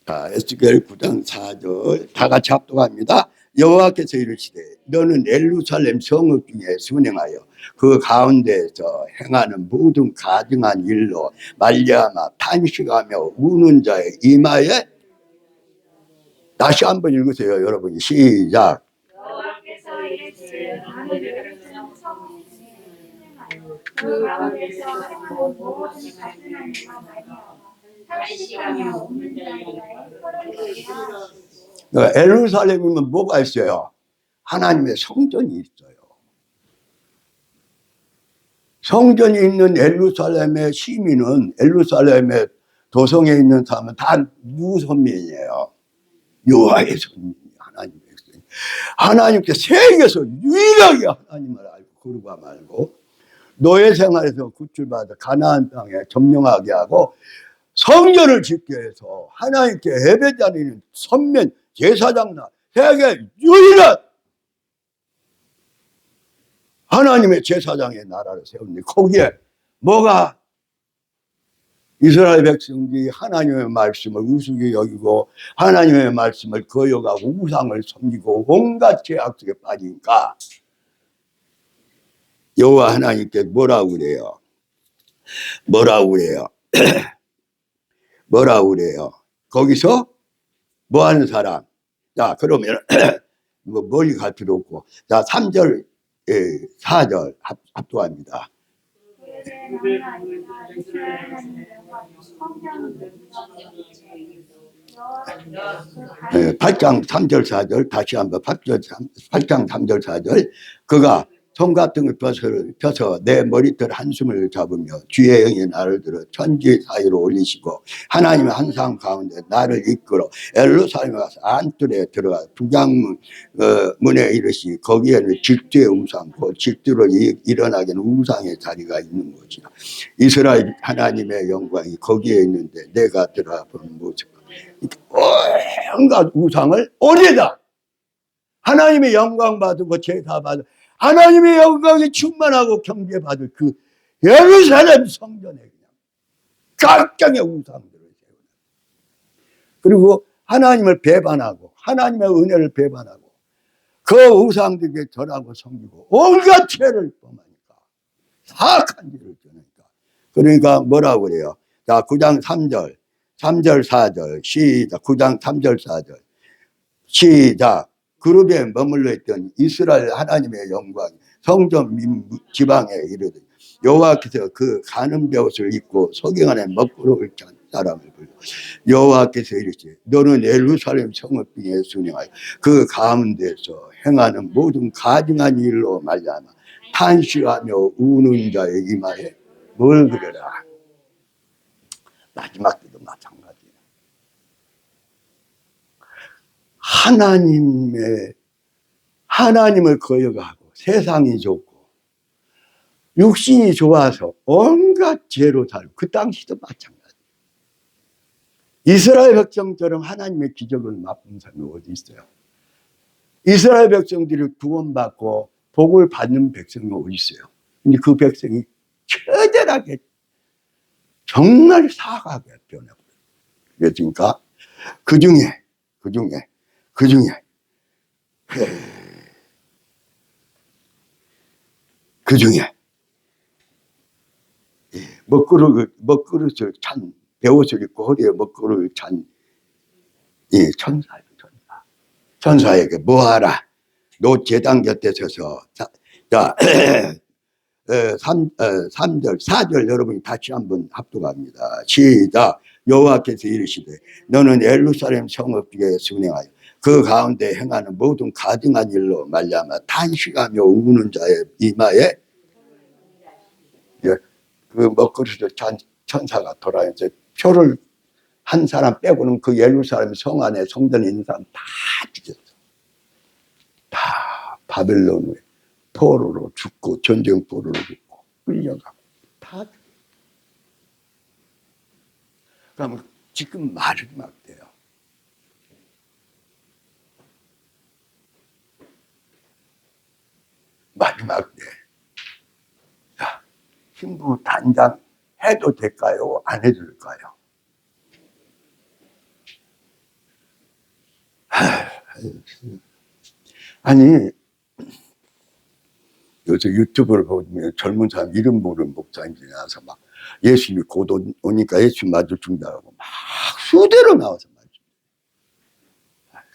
자, 에스겔 9장 4절 다 같이 합독합니다. 여호와께서 이르시되 너는 예루살렘 성읍 중에 순행하여 그 가운데에서 행하는 모든 가증한 일로 말미암아 탄식하며 우는 자의 이마에. 다시 한번 읽으세요, 여러분. 시작. 여호와께서 이르시되 너는 예루살렘 성읍 중에 순행하여 그 가운데서 행하는 모든 가증한 일로 말미암아 탄식하며 우는 자의 예루살렘이면 뭐가 있어요? 하나님의 성전이 있어요. 성전이 있는 예루살렘의 시민은, 예루살렘의 도성에 있는 사람은 다 누구 선민이에요? 여호와의 선민, 하나님의 백성. 하나님께 세계에서 유일하게 하나님을 알고 거룩함 알고 노예 생활에서 구출받아 가나안 땅에 점령하게 하고 성전을 짓게 해서 하나님께 예배드리는 선면 제사장나 세계 유일한 하나님의 제사장의 나라를 세웠는데 거기에 뭐가 이스라엘 백성들이 하나님의 말씀을 우습게 여기고 하나님의 말씀을 거역하고 우상을 섬기고 온갖 죄악 속에 빠지니까 여호와 하나님께 뭐라고 그래요? 뭐라고 그래요? 뭐라고 그래요? 거기서 뭐 하는 사람? 자, 그러면 뭐 멀리 갈 필요 없고 자, 3절 4절 합독합니다. 8장 3절 4절 다시 한번 8장 3절 4절 그가 손 같은 걸 펴서 내 머리털 한숨을 잡으며 주의 영이 나를 들어 천지 사이로 올리시고 하나님의 한상 가운데 나를 이끌어 예루살렘에 가서 안뜰에 들어가 북양문 문에 이르시 거기에는 질투의 우상 곧 질투로 일어나게 하는 우상의 자리가 있는 곳이라 이스라엘 하나님의 영광이 거기에 있는데 내가 들어가 본 모습 온갖 우상을 올리다 하나님의 영광 받고 제사 받고 하나님의 영광이 충만하고 경배받을 그 예루살렘 성전에 그냥 각종의 우상들을 세우는 그리고 하나님을 배반하고 하나님의 은혜를 배반하고 그 우상들에게 절하고 섬기고 온갖 죄를 범하니까 사악한 죄를 저니까 그러니까 뭐라고 그래요? 자 9장 3절 4절 시작 9장 3절 4절 시작 그룹에 머물러 있던 이스라엘 하나님의 영광이 성전 지방에 이르되 여호와께서 그 가는 베옷을 입고 소경 안에 먹구름을 찬 사람을 불러 여호와께서 이르시되 너는 예루살렘 성읍 중에 순행하여 그 가운데서 행하는 모든 가증한 일로 말미암아 탄식하며 우는 자의 이마에 뭘 그려라. 마지막 때도 마찬가지예요. 하나님을 거역하고 세상이 좋고 육신이 좋아서 온갖 죄로 살고 그 당시도 마찬가지. 이스라엘 백성처럼 하나님의 기적을 맛본 사람이 어디 있어요? 이스라엘 백성들이 구원받고 복을 받는 백성이 어디 있어요? 근데 그 백성이 처절하게 정말 사악하게 변해버려요. 그러니까 그 중에 먹그릇을 찬 베옷을 입고 허리에 먹그릇을 찬 천사예요. 천사에게 뭐하라 너 제단 곁에 서서 자 3절 4절 여러분이 다시 한번 합독합니다. 시작 여호와께서 이르시되 너는 예루살렘 성읍 중에 순행하여 그 가운데 행하는 모든 가증한 일로 말미암아 탄식하며 우는 자의 이마에 그 먹그릇을 찬 천사가 돌아와서 표를 한 사람 빼고는 그 예루살렘 성 안에 성전에 있는 사람 다 죽였어. 다 바벨론에 포로로 죽고 전쟁 포로로 죽고 끌려가고 다 죽였어. 그러면 지금 마지막 때요. 마지막 때. 자, 신부 단장 해도 될까요? 안 해도 될까요? 아니, 요새 유튜브를 보면 젊은 사람 이름 모르는 목사님들이 나와서 막 예수님이 곧 오니까 예수님 맞을 준다고 막 수대로 나와서 맞을.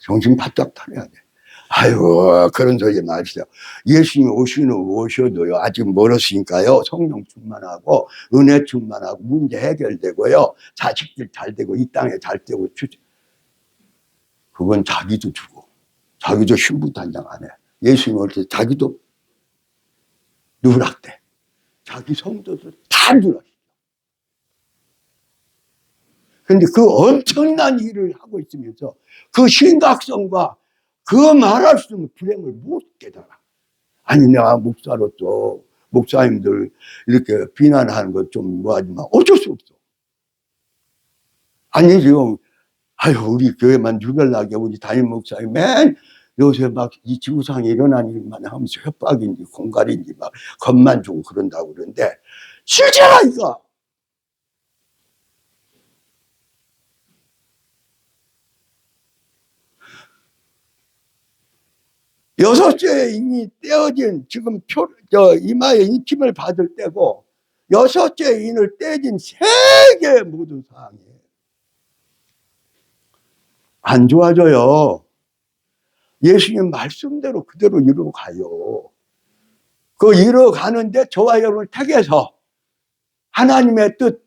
정신 바짝 차려야 돼. 아이고, 그런 소리 마시죠. 예수님이 오셔도요, 아직 멀었으니까요, 성령 충만하고, 은혜 충만하고, 문제 해결되고요, 자식들 잘 되고, 이 땅에 잘 되고, 그건 자기도 주고, 자기도 신부 단장 안 해. 예수님 올 때 자기도 누락돼. 자기 성도도 다 누락시켜. 근데 그 엄청난 일을 하고 있으면서 그 심각성과 그 말할 수 없는 불행을 못 깨달아. 아니, 내가 목사로서 목사님들 이렇게 비난하는 것 좀 뭐하지만 어쩔 수 없어. 아니 지금 아유 우리 교회만 유별나게 우리 담임 목사님 맨 요새 막 이 지구상에 일어난 일만 하면서 협박인지 공갈인지 막 겁만 주고 그런다고 그러는데 실제라 이거. 여섯째 인이 떼어진 지금 이마에 인침을 받을 때고 여섯째 인을 떼진 세계 모든 상황이에요. 안 좋아져요. 예수님 말씀대로 그대로 이루어가요. 그 이루어가는데 저와 여러분을 택해서 하나님의 뜻,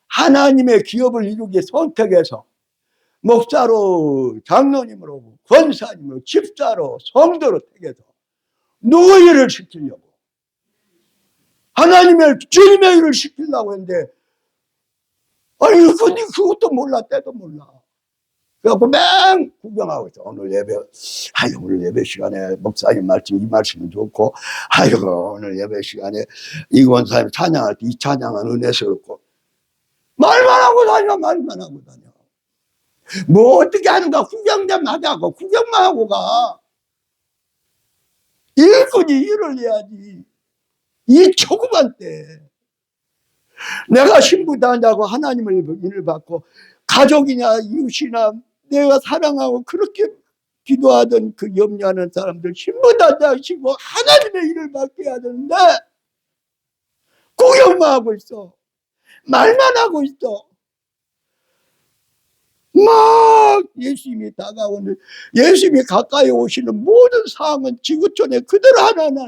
하나님의 기업을 이루기 위해 선택해서 목사로, 장로님으로, 권사님으로, 집사로, 성도로 택해서 누구 일을 시키려고 하나님의 주님의 일을 시키려고 했는데 아니 근데 그것도 몰라 때도 몰라. 그래갖고 맨 구경하고 있어. 오늘 예배, 아유 오늘 예배 시간에 목사님 말씀 이 말씀은 좋고 아유 오늘 예배 시간에 이 권사님 찬양할 때 이 찬양은 은혜스럽고 말만 하고 다녀. 말만 하고 다녀. 뭐 어떻게 하는가 구경만 하자고 구경만 하고 가. 일꾼이 일을 해야지. 이 초급한 때 내가 신부다냐고 하나님을 일을 받고 가족이냐 이웃이나 내가 사랑하고 그렇게 기도하던 그 염려하는 사람들 신부다냐시고 하나님의 일을 받게 해야 되는데 구경만 하고 있어. 말만 하고 있어. 막 예수님이 다가오는 예수님이 가까이 오시는 모든 상황은 지구촌에 그대로 하나하나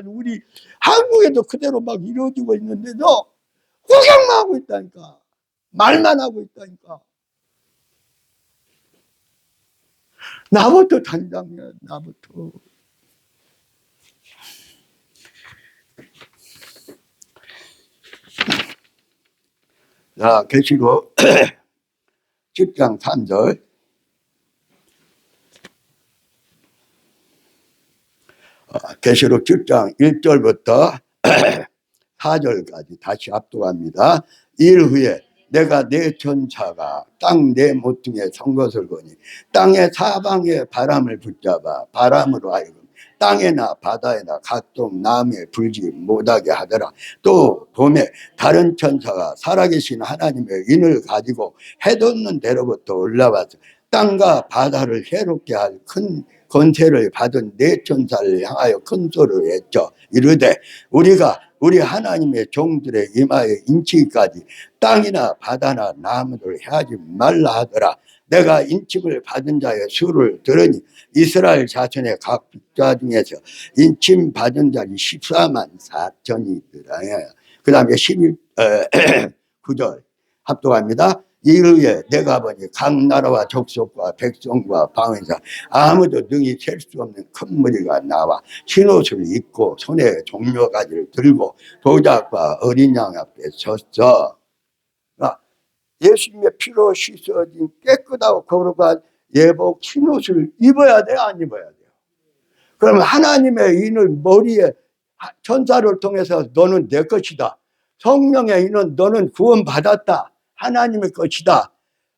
우리 한국에도 그대로 막 이루어지고 있는데도 구경만 하고 있다니까. 말만 하고 있다니까. 나부터 단장이야. 나부터. 자, 계시록 10장 3절. 계시록 10장 1절부터 4절까지 다시 압도합니다. 일 후에 내가 내 전차가 땅 내 모퉁이에 선 것을 보니 땅의 사방에 바람을 붙잡아 바람으로 하여금 땅에나 바다에나 각종 나무에 불지 못하게 하더라. 또 봄에 다른 천사가 살아계신 하나님의 인을 가지고 해돋는 데로부터 올라와서 땅과 바다를 해롭게 할 큰 권세를 받은 네 천사를 향하여 큰 소리로 외쳐 이르되 우리가 우리 하나님의 종들의 이마에 인치기까지 땅이나 바다나 나무를 해하지 말라 하더라. 내가 인침을 받은 자의 수를 들으니 이스라엘 자손의 각 족자 중에서 인침 받은 자는 14만 4천이더라. 그 다음에 9절 합독합니다. 이후에 내가 보니 각 나라와 족속과 백성과 방언자 아무도 능히 셀 수 없는 큰 무리가 나와 흰옷을 입고 손에 종려가지를 들고 도작과 어린 양 앞에 섰어. 예수님의 피로 씻어진 깨끗하고 거룩한 예복 흰옷을 입어야 돼, 안 입어야 돼요? 그러면 하나님의 인을 머리에 천사를 통해서 너는 내 것이다. 성령의 인은 너는 구원받았다. 하나님의 것이다.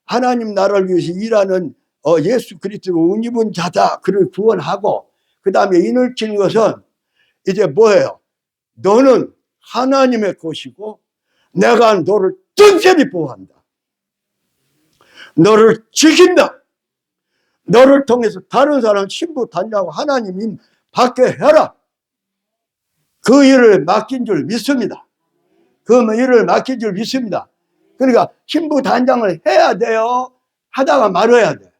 하나님 나라를 위해서 일하는 예수 그리스도 은 입은 자다. 그를 구원하고 그 다음에 인을 치는 것은 이제 뭐예요? 너는 하나님의 것이고 내가 너를 든든히 보호한다. 너를 지킨다. 너를 통해서 다른 사람 신부 단장하고 하나님 인 받게 해라. 그 일을 맡긴 줄 믿습니다. 그 일을 맡긴 줄 믿습니다. 그러니까 신부 단장을 해야 돼요? 하다가 말아야 돼?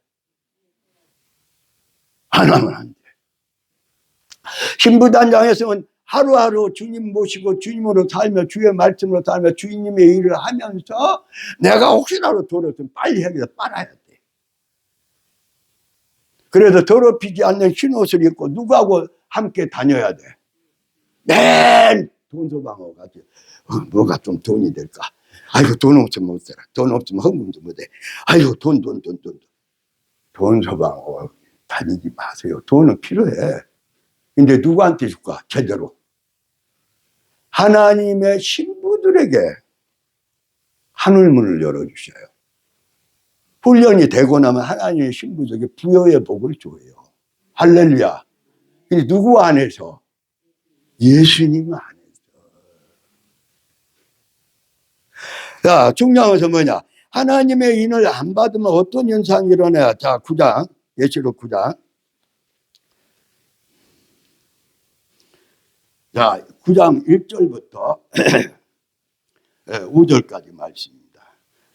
안 하면 안 돼. 신부 단장에서는 하루하루 주님 모시고 주님으로 살며 주의 말씀으로 살며 주님의 일을 하면서 내가 혹시나도 더러웠으면 빨리 해서 빨아야 돼. 그래서 더럽히지 않는 흰옷을 입고 누구하고 함께 다녀야 돼. 맨 돈소방하고 같이 뭐가 좀 돈이 될까? 아이고 돈 없으면 못 살아. 돈 없으면 헌금도 못해. 아이고 돈. 돈소방하고 다니지 마세요. 돈은 필요해. 근데 누구한테 줄까? 제대로. 하나님의 신부들에게 하늘문을 열어주셔요. 훈련이 되고 나면 하나님의 신부들에게 부여의 복을 줘요. 할렐루야. 근데 누구 안에서? 예수님 안에서. 자, 중요한 것은 뭐냐? 하나님의 인을 안 받으면 어떤 현상이 일어나요? 자, 9장, 예시록 9장. 자, 9장 1절부터 5절까지 말씀입니다.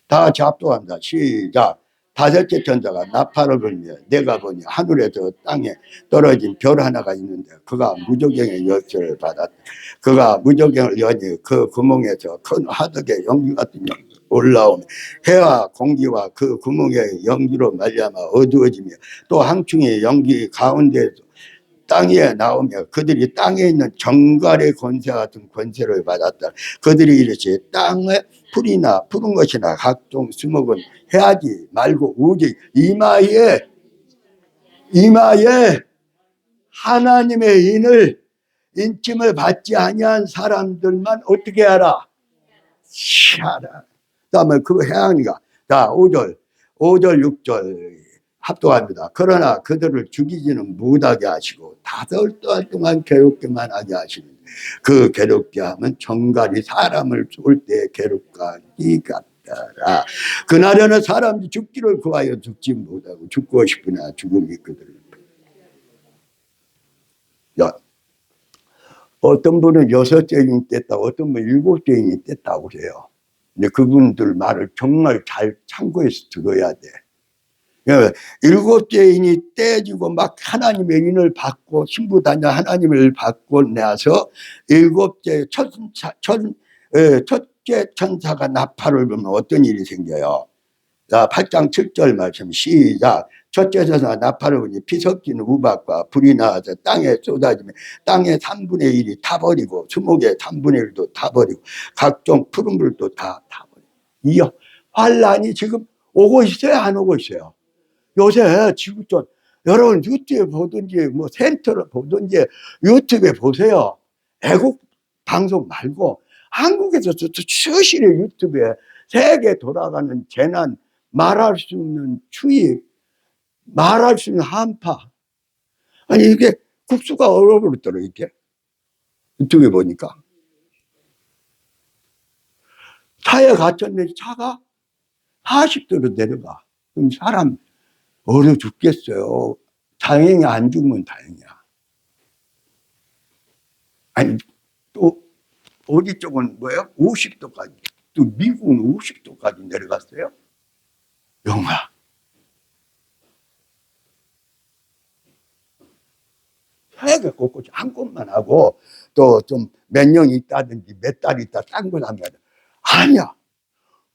다 같이 합독합니다. 시작. 다섯째 천사가 나팔을 불며 내가 보니 하늘에서 땅에 떨어진 별 하나가 있는데 그가 무저갱의 열쇠를 받았다. 그가 무저갱을 여니 그 구멍에서 큰 하덕의 연기 같은 연기 올라오며 해와 공기와 그 구멍의 연기로 말미암아 어두워지며 또 항충의 연기 가운데에서 땅 위에 나오며 그들이 땅에 있는 정갈의 권세 같은 권세를 받았다. 그들이 이르시 땅에 풀이나 푸른 것이나 각종 수목은 해하지 말고 오직 이마에 하나님의 인침을 받지 아니한 사람들만 어떻게 하라? 시하라. 그다음에 그 해하니까 자 5절 6절 합독합니다. 그러나 그들을 죽이지는 못하게 하시고 5달 동안 괴롭게만 하게 하시는데 그 괴롭게 하면 정갈이 사람을 쏠 때 괴롭까지 같더라. 그날에는 사람이 죽기를 구하여 죽지 못하고 죽고 싶으나 죽음이 그들을. 야, 어떤 분은 6죄인이 뗐다고 어떤 분은 7죄인이 뗐다고 그래요. 근데 그분들 말을 정말 잘 참고해서 들어야 돼. 7죄인이 떼지고 막 하나님의 인을 받고 신부 다녀 하나님을 받고 나서 7째 첫째 천사가 나팔을 불면 어떤 일이 생겨요? 자, 8장 7절 말씀 시작. 첫째 천사가 나팔을 불니 피 섞인 우박과 불이 나와서 땅에 쏟아지며 땅의 3분의 1이 타버리고 수목의 3분의 1도 타버리고 각종 푸른 물도 다 타버리고. 이 환란이 지금 오고 있어요? 안 오고 있어요? 요새 지구촌 여러분 유튜브에 보든지 뭐 센터를 보든지 유튜브에 보세요. 애국 방송 말고 한국에서도 수시로 유튜브에 세계 돌아가는 재난, 말할 수 없는 추위, 말할 수 있는 한파. 아니 이게 국수가 얼어버렸더라 이게. 유튜브에 보니까 차에 갇혔는데 차가 40도로 내려가. 그럼 사람 얼어 죽겠어요. 다행히 안 죽으면 다행이야. 아니 또 어디 쪽은 뭐예요? 50도까지. 또 미국은 50도까지 내려갔어요. 영하. 세계 곳곳이 한 곳만 하고 또 좀 몇 년 있다든지 몇 달 있다 딴 걸 하면 아니야.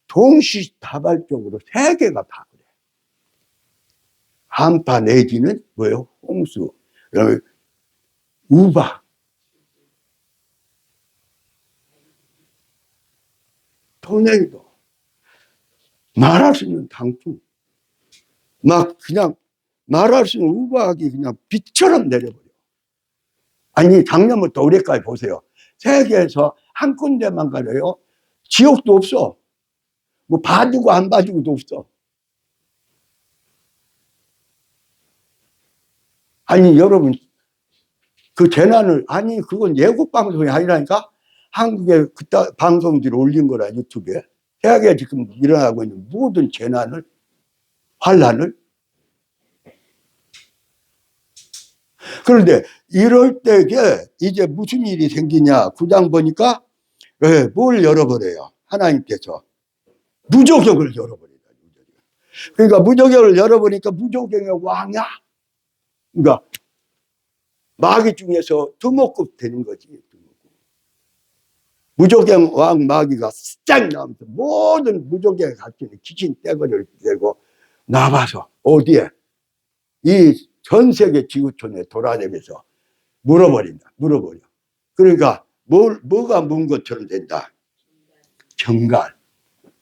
동시다발적으로 세계가 다 그래. 한파 내지는 뭐예요? 홍수, 우박, 토네이도, 말할 수 있는 강풍, 막 그냥 말할 수 있는 우박이 그냥 비처럼 내려버려. 아니 작년부터 올해까지 보세요. 세계에서 한 군데만 가려요. 지옥도 없어. 뭐 봐주고 안 봐주고도 없어. 아니 여러분 그 재난을 아니 그건 예국 방송이 아니라니까. 한국의 그따 방송들이 올린 거라 유튜브에. 세계에 지금 일어나고 있는 모든 재난을 환란을. 그런데 이럴 때에 이제 무슨 일이 생기냐. 9장 보니까 뭘 열어버려요. 하나님께서 무저격을 열어버려요. 그러니까 무저격을 열어보니까 무저격의 왕이야. 그러니까 마귀 중에서 두목급 되는 거지. 무저격 왕 마귀가 싹 나오면서 모든 무저격에 갇히는 귀신 떼거리를 떼고 나와서 어디에? 이 전 세계 지구촌에 돌아다니면서 물어버린다. 물어버려. 그러니까 뭐가 문 것처럼 된다. 정갈.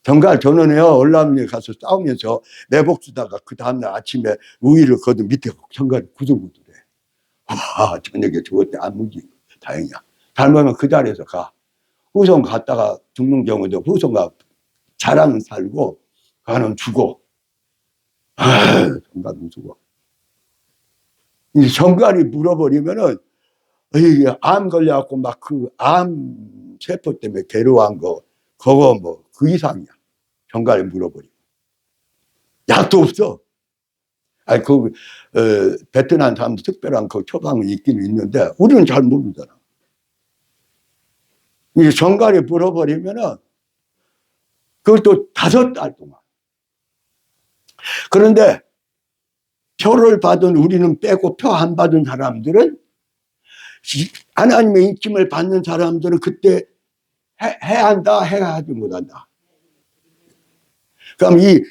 정갈 전원에요. 얼라문에 가서 싸우면서 내복 쓰다가 그 다음날 아침에 우위를 거둔 밑에 정갈이 구들구들해. 와, 저녁에 죽을 때 안 무지. 다행이야. 닮으면 그 자리에서 가. 후손 갔다가 죽는 경우도 후손가 자랑 살고 가는 죽어. 정갈은 죽어. 이 정갈이 물어버리면은 이게 암 걸려갖고 막 그 암 세포 때문에 괴로워한 거 그거 뭐 그 이상이야. 정갈이 물어버리고 약도 없어. 아니 그 베트남 사람도 특별한 그 처방이 있기는 있는데 우리는 잘 모르잖아. 이 정갈이 물어버리면은 그것도 5달 동안. 그런데 표를 받은 우리는 빼고 표 안 받은 사람들은 하나님의 인침을 받는 사람들은 그때 해야 한다, 해야 하지 못한다. 그럼 이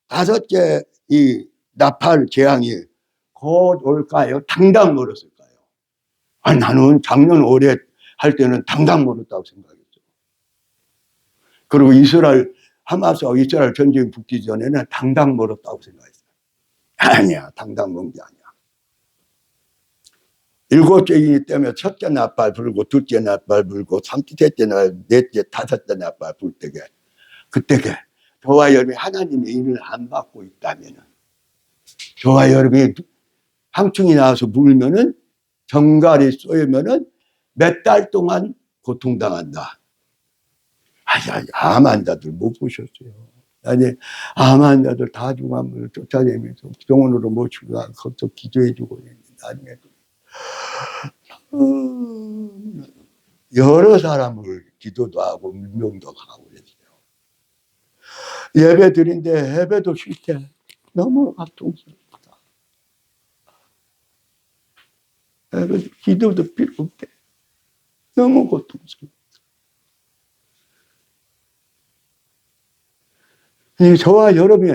5개 이 나팔 재앙이 곧 올까요? 당당 멀었을까요? 아니, 나는 작년 올해 할 때는 당당 멀었다고 생각했죠. 그리고 하마스와 이스라엘 전쟁 붙기 전에는 당당 멀었다고 생각했어요. 아니야, 당당 먼 게 아니야. 7째이기 때문에 첫째 나팔 불고, 둘째 나팔 불고, 셋째 나팔, 넷째, 5째 나팔 불 때게, 그때게 저와 여러분이 하나님의 인을 안 받고 있다면은, 저와 여러분이 항충이 나와서 물면은, 정갈이 쏘이면은 몇 달 동안 고통당한다. 암 환자들 못 보셨어요. 아니, 암 환자들 다 중암을 쫓아내면서 병원으로 모시고 거기서 기도해주고 나중에 여러 사람을 기도도 하고 운명도 하고 그랬어요. 예배 드린데 예배도 싫대. 너무 고통스럽다. 예배도 기도도 필요 없대. 너무 고통스럽다. 저와 여러분이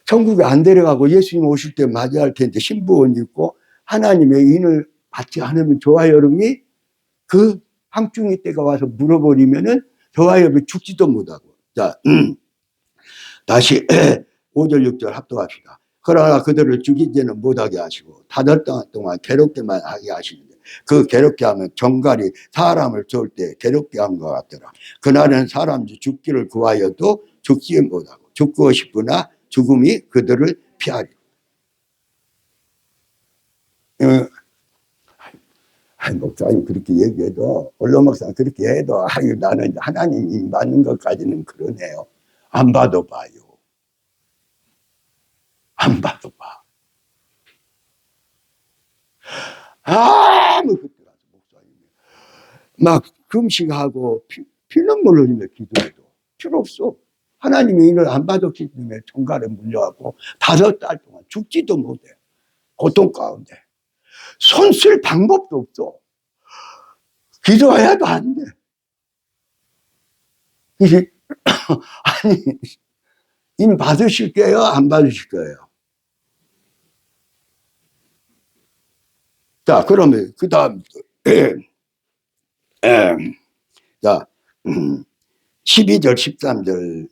천국에 안 데려가고 예수님 오실 때 맞이할 텐데 신부원 있고 하나님의 인을 받지 않으면 저와 여러분이 그 항중이 때가 와서 물어버리면은 저와 여러분이 죽지도 못하고. 자, 다시 5절 6절 합독합시다. 그러나 그들을 죽이지는 못하게 하시고 5달 동안 괴롭게만 하게 하시는데 그 괴롭게 하면 정갈이 사람을 쏠 때 괴롭게 한 것 같더라. 그날은 사람이 죽기를 구하여도 죽지 못하고 죽고 싶으나 죽음이 그들을 피하리. 목사님 그렇게 얘기해도 언론 목사님 그렇게 해도 나는 하나님이 맞는 것까지는 그러네요. 안 봐도 봐요. 안 봐도 봐. 아무 그때 가서 목사님이 막 금식하고 피눈물 흘리며 기도해도 필요 없어. 하나님의 인을 안 받았기 때문에 정갈에 물려갖고 5달 동안 죽지도 못해. 고통 가운데. 손 쓸 방법도 없어. 기도해도 안 돼. 아니, 인 받으실 거예요? 안 받으실 거예요? 자, 그러면, 그 다음, 자, 12절, 13절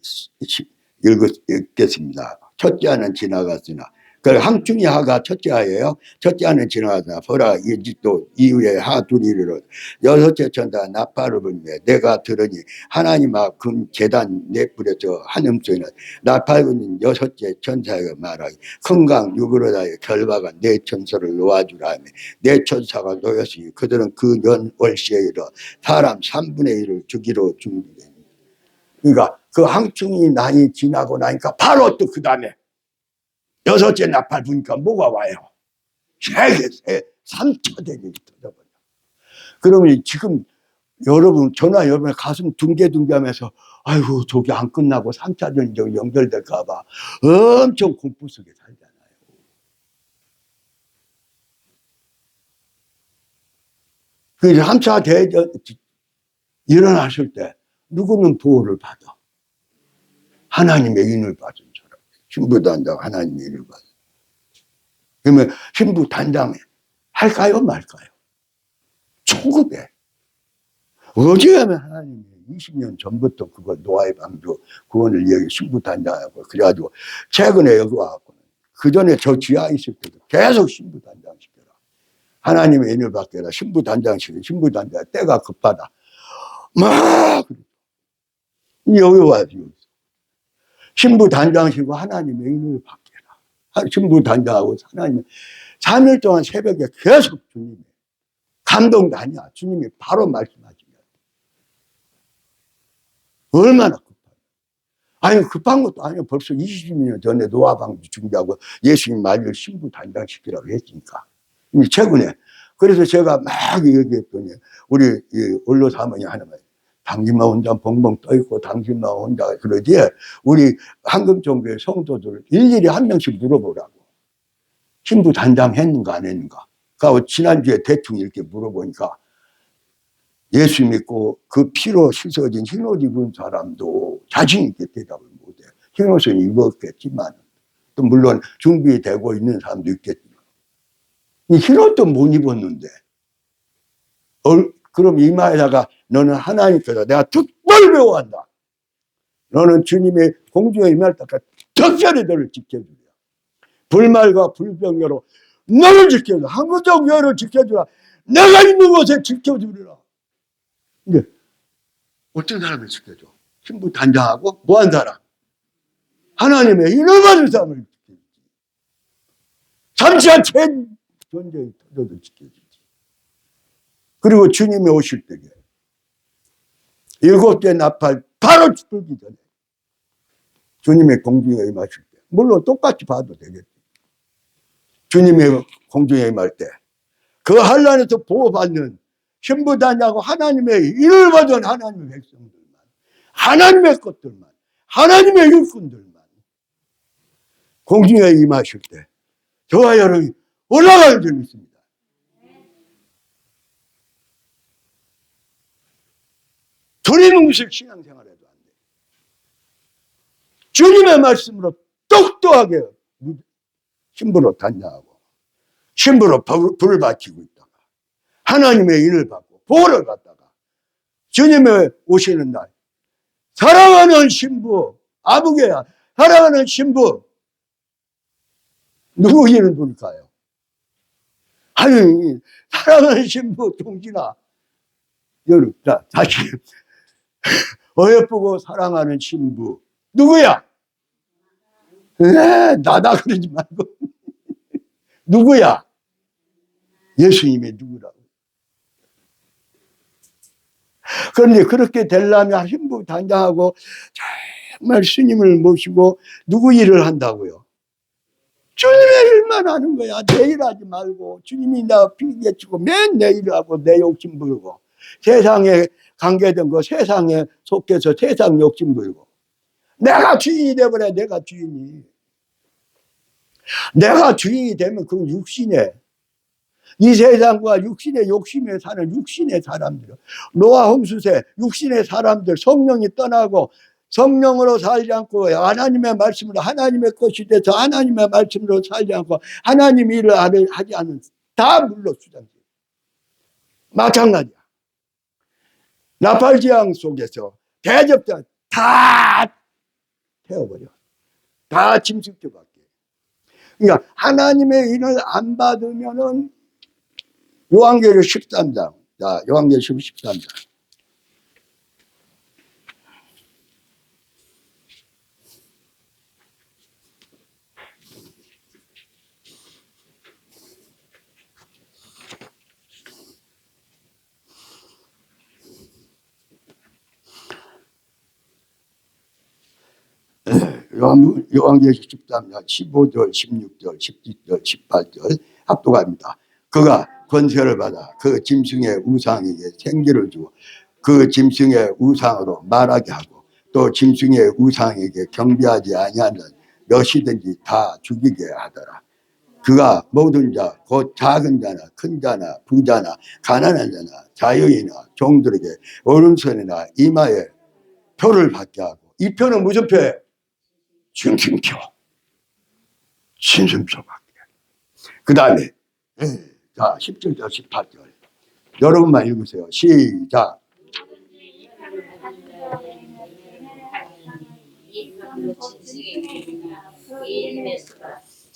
읽겠습니다. 첫째 하는 지나갔으나, 그 항중이 하가 첫째 하예요. 첫째 하는 지나갔으나, 보라, 이집도 이후에 하 둘이로 여섯째 천사 나팔을 불며 내가 들으니 하나님 앞 금 제단 넷불에서 한음소리는 나팔 불린 여섯째 천사가 말하기 큰 강 유그로다의 결박한 네 천사를 놓아주라 하며 네 천사가 놓였으니 그들은 그 년 월시에 이르러 사람 3분의 1을 죽이러 준비됩니다. 그러니까 그 항충이 난이 지나고 나니까 바로 또 그 다음에 6째 나팔 부니까 뭐가 와요? 세계 3차 대전이 터져버려. 그러면 지금 여러분 저나 여러분의 가슴 둥개둥개하면서 아이고 저기 안 끝나고 3차 전쟁 연결될까 봐 엄청 공포 속에 살잖아요. 그래서 3차 대전 일어났을 때 누구는 보호를 받아? 하나님의 인을 받은 사람. 신부 단장 하나님의 인을 받아. 그러면 신부 단장에 할까요 말까요? 초급에. 어제 하면 하나님이 20년 전부터 그거 노아의 방주 구원을 얘기 신부 단장하고 그래가지고 최근에 여기 와갖고 그 전에 저 지하에 있을 때도 계속 신부 단장 시켜라. 하나님의 인을 받게라. 신부단장식이 신부단장 때가 급하다. 막 여기 와요. 신부단장식이고 하나님의 인을 받게라. 신부단장하고 하나님 3일 동안 새벽에 계속 주님이 감동도 아니야. 주님이 바로 말씀하시면 얼마나 급해요. 아니 급한 것도 아니에요. 벌써 20년 전에 노아방주 준비하고 예수님 말을 신부단장시키라고 했으니까 최근에. 그래서 제가 막 얘기했더니 우리 원로 사모님 하나만 당신만 혼자 벙벙 떠있고 당신만 혼자 그러지 우리 한금종교의 성도들 일일이 한 명씩 물어보라고. 신부단장 했는가 안 했는가. 그러니까 지난주에 대충 이렇게 물어보니까 예수 믿고 그 피로 씻어진 흰옷 입은 사람도 자신 있게 대답을 못해. 흰옷은 입었겠지만 또 물론 준비되고 있는 사람도 있겠지만 이 흰옷도 못 입었는데 그럼 이마에다가 너는 하나님께서 내가 특별 배워한다. 너는 주님의 공중에 임할 때까지 특별히 너를 지켜주라. 불말과 불병으로 너를 지켜주라. 항구적 여를 지켜주라. 내가 있는 곳에 지켜주리라. 근데 어떤 사람을 지켜줘? 신부 단장하고 뭐한 사람? 하나님의 인을 받은 사람을 지켜주지. 잠시한 전쟁이 터져도 지켜주지. 그리고 주님이 오실 때에 7대 나팔 바로 불기 전에 주님의 공중에 임하실 때 물론 똑같이 봐도 되겠지. 주님의 공중에 임할 때 그 환란에서 보호받는 신부단장하고 하나님의 인을 받은 하나님의 백성들만 하나님의 것들만 하나님의 일꾼들만 공중에 임하실 때 저와 여러분이 올라가는 줄 믿습니다. 두리뭉실 신앙생활해도 안 돼. 주님의 말씀으로 똑똑하게 신부로 단장하고 신부로 불을 밝히고 있다가 하나님의 인을 받고 보호를 받다가 주님의 오시는 날 사랑하는 신부 아부개야 사랑하는 신부 누구 이름 부를까요? 아니 사랑하는 신부 동진아 여러분 자 다시 어여쁘고 사랑하는 신부 누구야? 나다 그러지 말고 누구야? 예수님의 누구라고. 그런데 그렇게 되려면 신부 단장하고 정말 스님을 모시고 누구 일을 한다고요? 주님의 일만 하는 거야. 내 일 하지 말고 주님이 나 핑계치고 맨 내 일을 하고 내 욕심 부리고 세상에 관계된 거 세상에 속해서 세상 욕심 부리고 내가 주인이 돼버려. 내가 주인이. 내가 주인이 되면 그건 육신에 이 세상과 육신의 욕심에 사는 육신의 사람들 노아 홍수세 육신의 사람들 성령이 떠나고 성령으로 살지 않고 하나님의 말씀으로 하나님의 것이 돼서 하나님의 말씀으로 살지 않고 하나님 일을 하지 않는 다 물러주잖아요. 마찬가지야. 나팔지향 속에서 대접자 다 태워버려. 다 짐승교밖에. 그러니까 하나님의 일을 안 받으면은 요한계시록 13장. 자, 요한계시록 13장. 요한계시록 13장 15절, 16절, 17절, 18절 합독합니다. 그가 권세를 받아 그 짐승의 우상에게 생기를 주고 그 짐승의 우상으로 말하게 하고 또 짐승의 우상에게 경배하지 아니하는 몇이든지 다 죽이게 하더라. 그가 모든 자, 곧 작은 자나 큰 자나 부자나 가난한 자나 자유인이나 종들에게 오른손이나 이마에 표를 받게 하고 이 표는 무슨 표예요? 짐승표. 짐승표 받게. 그 다음에 자 17절 18절 여러분만 읽으세요. 시작.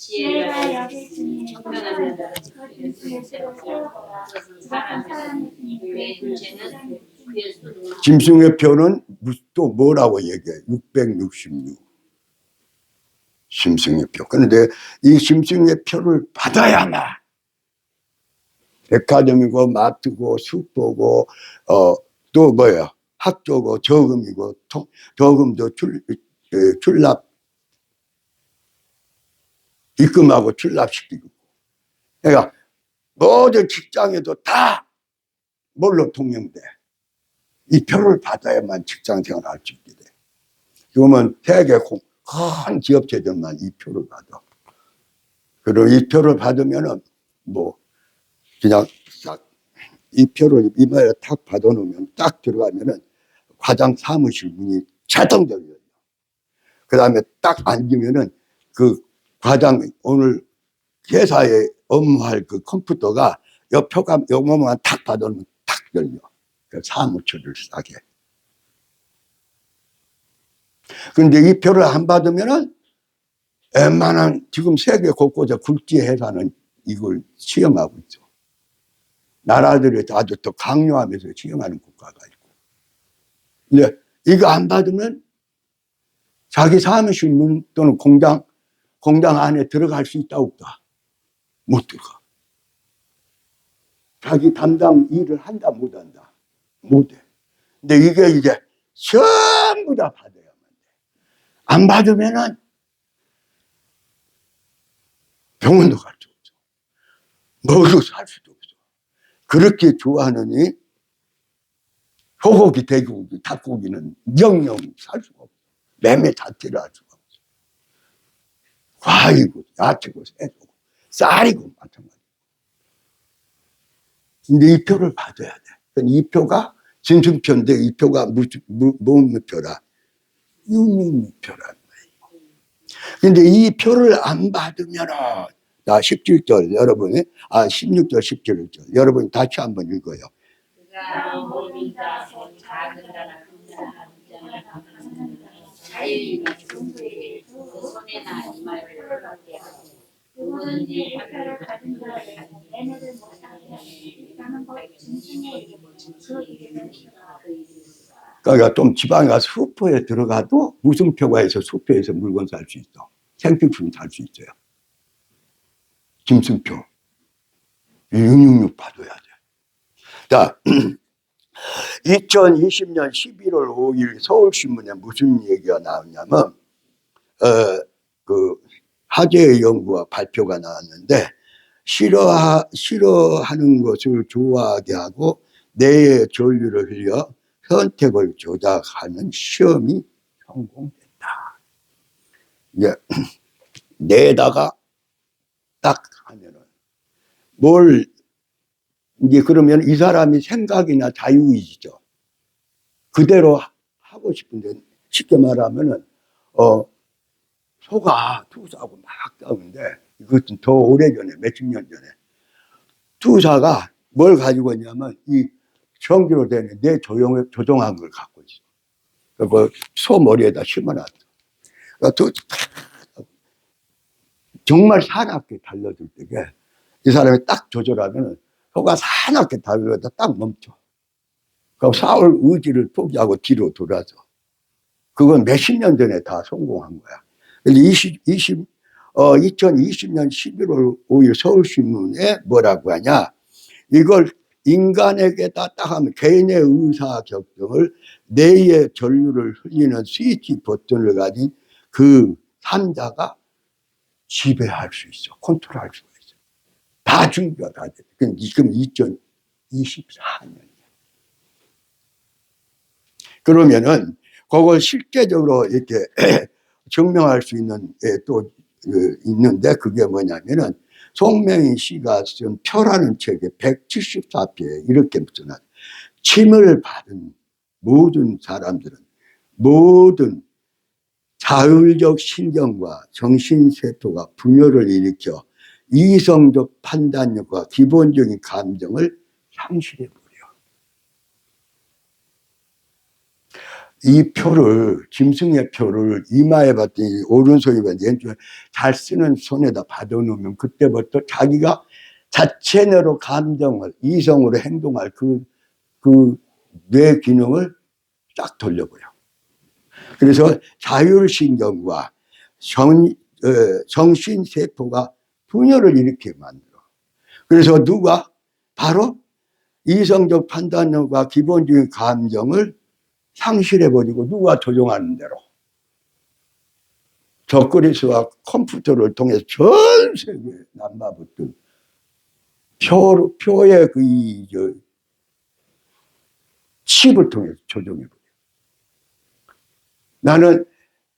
지혜가 여길 주니 청명한 자는 그 짐승의 표를 그것은 사람의 그의 둘째는 그의 손으로 짐승의 표는 또 뭐라고 얘기해? 666 짐승의 표. 그런데 이 짐승의 표를 받아야만 백화점이고 마트고 슈퍼고 또 뭐야 학교고 저금이고 저금도 출납 입금하고 출납시키고 그러니까 모든 직장에도 다 뭘로 통용돼? 이 표를 받아야만 직장 생활할 수 있게 돼. 그러면 세계 큰 기업체들만 이 표를 받아. 그리고 이 표를 받으면은 뭐 그냥 싹 이 표를 이마에 탁 받아놓으면 딱 들어가면은 과장 사무실 문이 자동적으로 열려. 그 다음에 딱 앉으면은 그 과장 오늘 회사에 업무할 그 컴퓨터가 요 표가 요거만 탁 받아놓으면 탁 열려. 그 사무처를 싸게. 그런데 이 표를 안 받으면은 웬만한 지금 세계 곳곳에 굴지 회사는 이걸 시험하고 있죠. 나라들이 아주 더 강요하면서 시험하는 국가가 있고. 근데 이거 안 받으면 자기 사무실 문 또는 공장 안에 들어갈 수 있다 없다? 못 들어가. 자기 담당 일을 한다 못 한다? 못 해. 근데 이게 이제 전부 다 받아야만 돼. 안 받으면은 병원도 갈 수 없어. 먹고 살 수도 없어. 그렇게 좋아하느니 소고기, 돼지고기, 닭고기는 영영 살 수가 없어. 매매 자체를 할 수가 없어. 과일고, 야채고, 새고, 쌀이고 마찬가지. 근데 이 표를 받아야 돼. 이 표가 진승표인데 이 표가 무슨 표라? 유무표란 말이에요. 근데 이 표를 안 받으면 나 17절 여러분이 16절 17절 여러분이 다시 한번 읽어요. 그가 모든 자손 작은 자나 큰 자나 자유인이 종부에게 그 손에 나 이마를 흘러가게 하고 누구든지 화살을 가진 자에게 매매를 못하게 하니 나는 곧 짐승의 이름을 그 이름을 그러니까 좀 지방에 가서 슈퍼에 들어가도 무슨 표가 있어 슈퍼에서 물건 살 수 있어. 생필품 살 수 있어요. 짐승표 666 받아야 돼. 자, 2020년 11월 5일 서울신문에 무슨 얘기가 나왔냐면 그 화제의 연구와 발표가 나왔는데 싫어하는 것을 좋아하게 하고 뇌의 전류를 흘려 선택을 조작하는 시험이 성공했다. 이제 뇌에다가 딱 하면은 뭘 이제 그러면 이 사람이 생각이나 자유의지죠. 그대로 하고 싶은데 쉽게 말하면은 소가 투사하고 막 싸우는데 이것은 더 오래전에 몇십 년 전에 투사가 뭘 가지고 있냐면 이 전기로 되는 내 조종한 걸 갖고 있어. 그 소 머리에다 심어놨어. 그러니까 정말 사납게 달려들 때게 이 사람이 딱 조절하면 소가 사납게 달려다 딱 멈춰. 그럼 싸울 의지를 포기하고 뒤로 돌아서. 그건 몇십 년 전에 다 성공한 거야. 2020년 11월 5일 서울신문에 뭐라고 하냐. 이걸 인간에게다 딱 하면 개인의 의사결정을 뇌의 전류를 흘리는 스위치 버튼을 가진 그 3자가 지배할 수 있어. 컨트롤할 수가 있어. 다 준비가 다 돼. 지금 2024년이야. 그러면은 그걸 실제적으로 이렇게 증명할 수 있는 또 있는데 그게 뭐냐면은 송명인 씨가 쓴 표라는 책에 174페이지에 이렇게 써놨어요. 침을 받은 모든 사람들은 모든 자율적 신경과 정신세포가 분열을 일으켜 이성적 판단력과 기본적인 감정을 상실해버려. 이 표를, 짐승의 표를 이마에 봤더니 오른손이 왼쪽에 잘 쓰는 손에다 받아놓으면 그때부터 자기가 자체내로 감정을, 이성으로 행동할 뇌 기능을 딱 돌려버려. 그래서 자율신경과 정신세포가 분열을 일으키게 만들어. 그래서 누가 바로 이성적 판단력과 기본적인 감정을 상실해버리고 누가 조종하는 대로 적그리스와 컴퓨터를 통해서 전 세계에 남아붙은 표의 칩을 통해서 조종해버려. 나는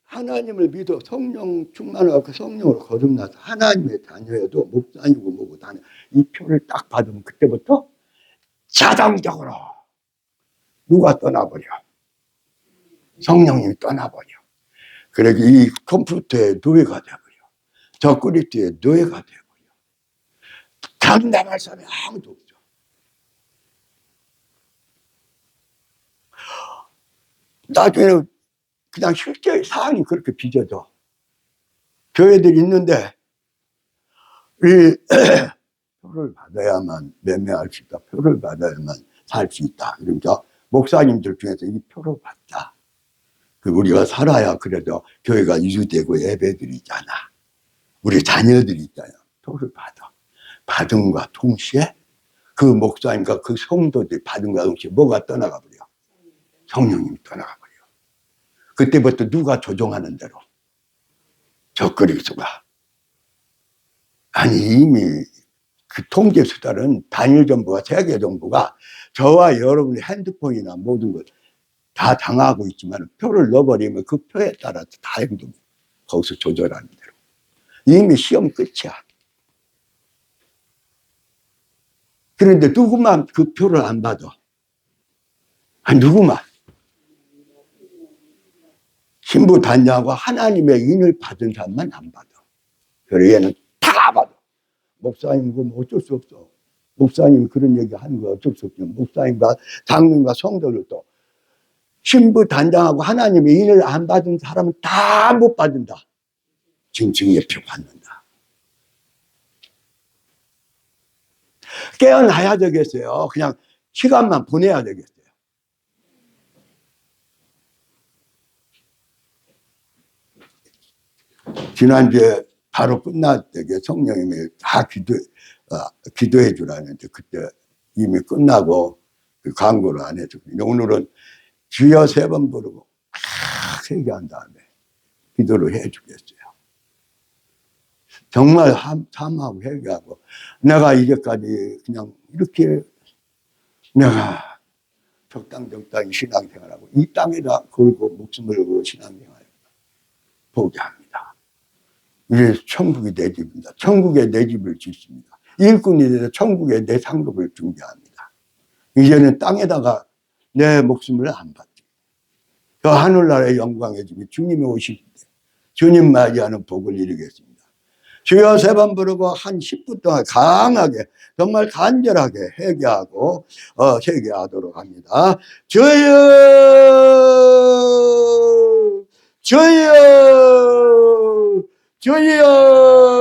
하나님을 믿어 성령 충만하고 성령으로 거듭나서 하나님의 자녀여도 목사이고 뭐고 다는 이 표를 딱 받으면 그때부터 자동적으로 누가 떠나버려. 성령님이 떠나버려. 그래서 이 컴퓨터의 노예가 돼버려. 적그리스도의 노예가 돼버려. 감당할 사람이 아무도 없어. 나중에는 그냥 실제 상황이 그렇게 빚어져. 교회들이 있는데 이 표를 받아야만 매매할 수 있다. 표를 받아야만 살 수 있다. 그러니까 목사님들 중에서 이 표를 받자. 우리가 살아야 그래도 교회가 유지되고 예배드리잖아. 우리 자녀들이 있잖아. 표를 받아. 받음과 동시에 그 목사님과 그 성도들이 받음과 동시에 뭐가 떠나가 버려? 성령님이 떠나가 버려. 그때부터 누가 조종하는 대로? 적그리스도가. 아니 이미 그 통제 수단은 단일 정부와 세계 정부가 저와 여러분의 핸드폰이나 모든 것 다 당하고 있지만 표를 넣어버리면 그 표에 따라서 다 행동, 거기서 조절하는 대로. 이미 시험 끝이야. 그런데 누구만 그 표를 안 받아? 아니 누구만? 신부 단장과 하나님의 인을 받은 사람만 안 받아. 그래 얘는 다 받아. 목사님 그럼 어쩔 수 없어. 목사님 그런 얘기 하는 거 어쩔 수 없죠. 목사님과 장로님과 성도들도 신부 단장하고 하나님의 인을 안 받은 사람은 다 못 받는다. 짐승의 표 받는다. 깨어나야 되겠어요. 그냥 시간만 보내야 되겠어요. 지난주에 바로 끝날 때 성령님이 다 기도해 주라는데 그때 이미 끝나고 그 광고를 안 해줬거든요. 오늘은 주여 3번 부르고 회개한 다음에 기도를 해 주겠어요. 정말 참하고 회개하고 내가 이제까지 그냥 이렇게 내가 적당히 신앙생활하고 이 땅에다 걸고 목숨을 걸고 신앙생활 포기합니다. 이제 천국이 내 집입니다. 천국에 내 집을 짓습니다. 일꾼이 돼서 천국에 내 상급을 준비합니다. 이제는 땅에다가 내 목숨을 안 받지. 저 하늘나라의 영광의 집이 주님이 오실 때 주님 맞이하는 복을 이루겠습니다. 주여 3번 부르고 한 10분 동안 강하게 정말 간절하게 회개하고 회개하도록 합니다. 주여 주여 주여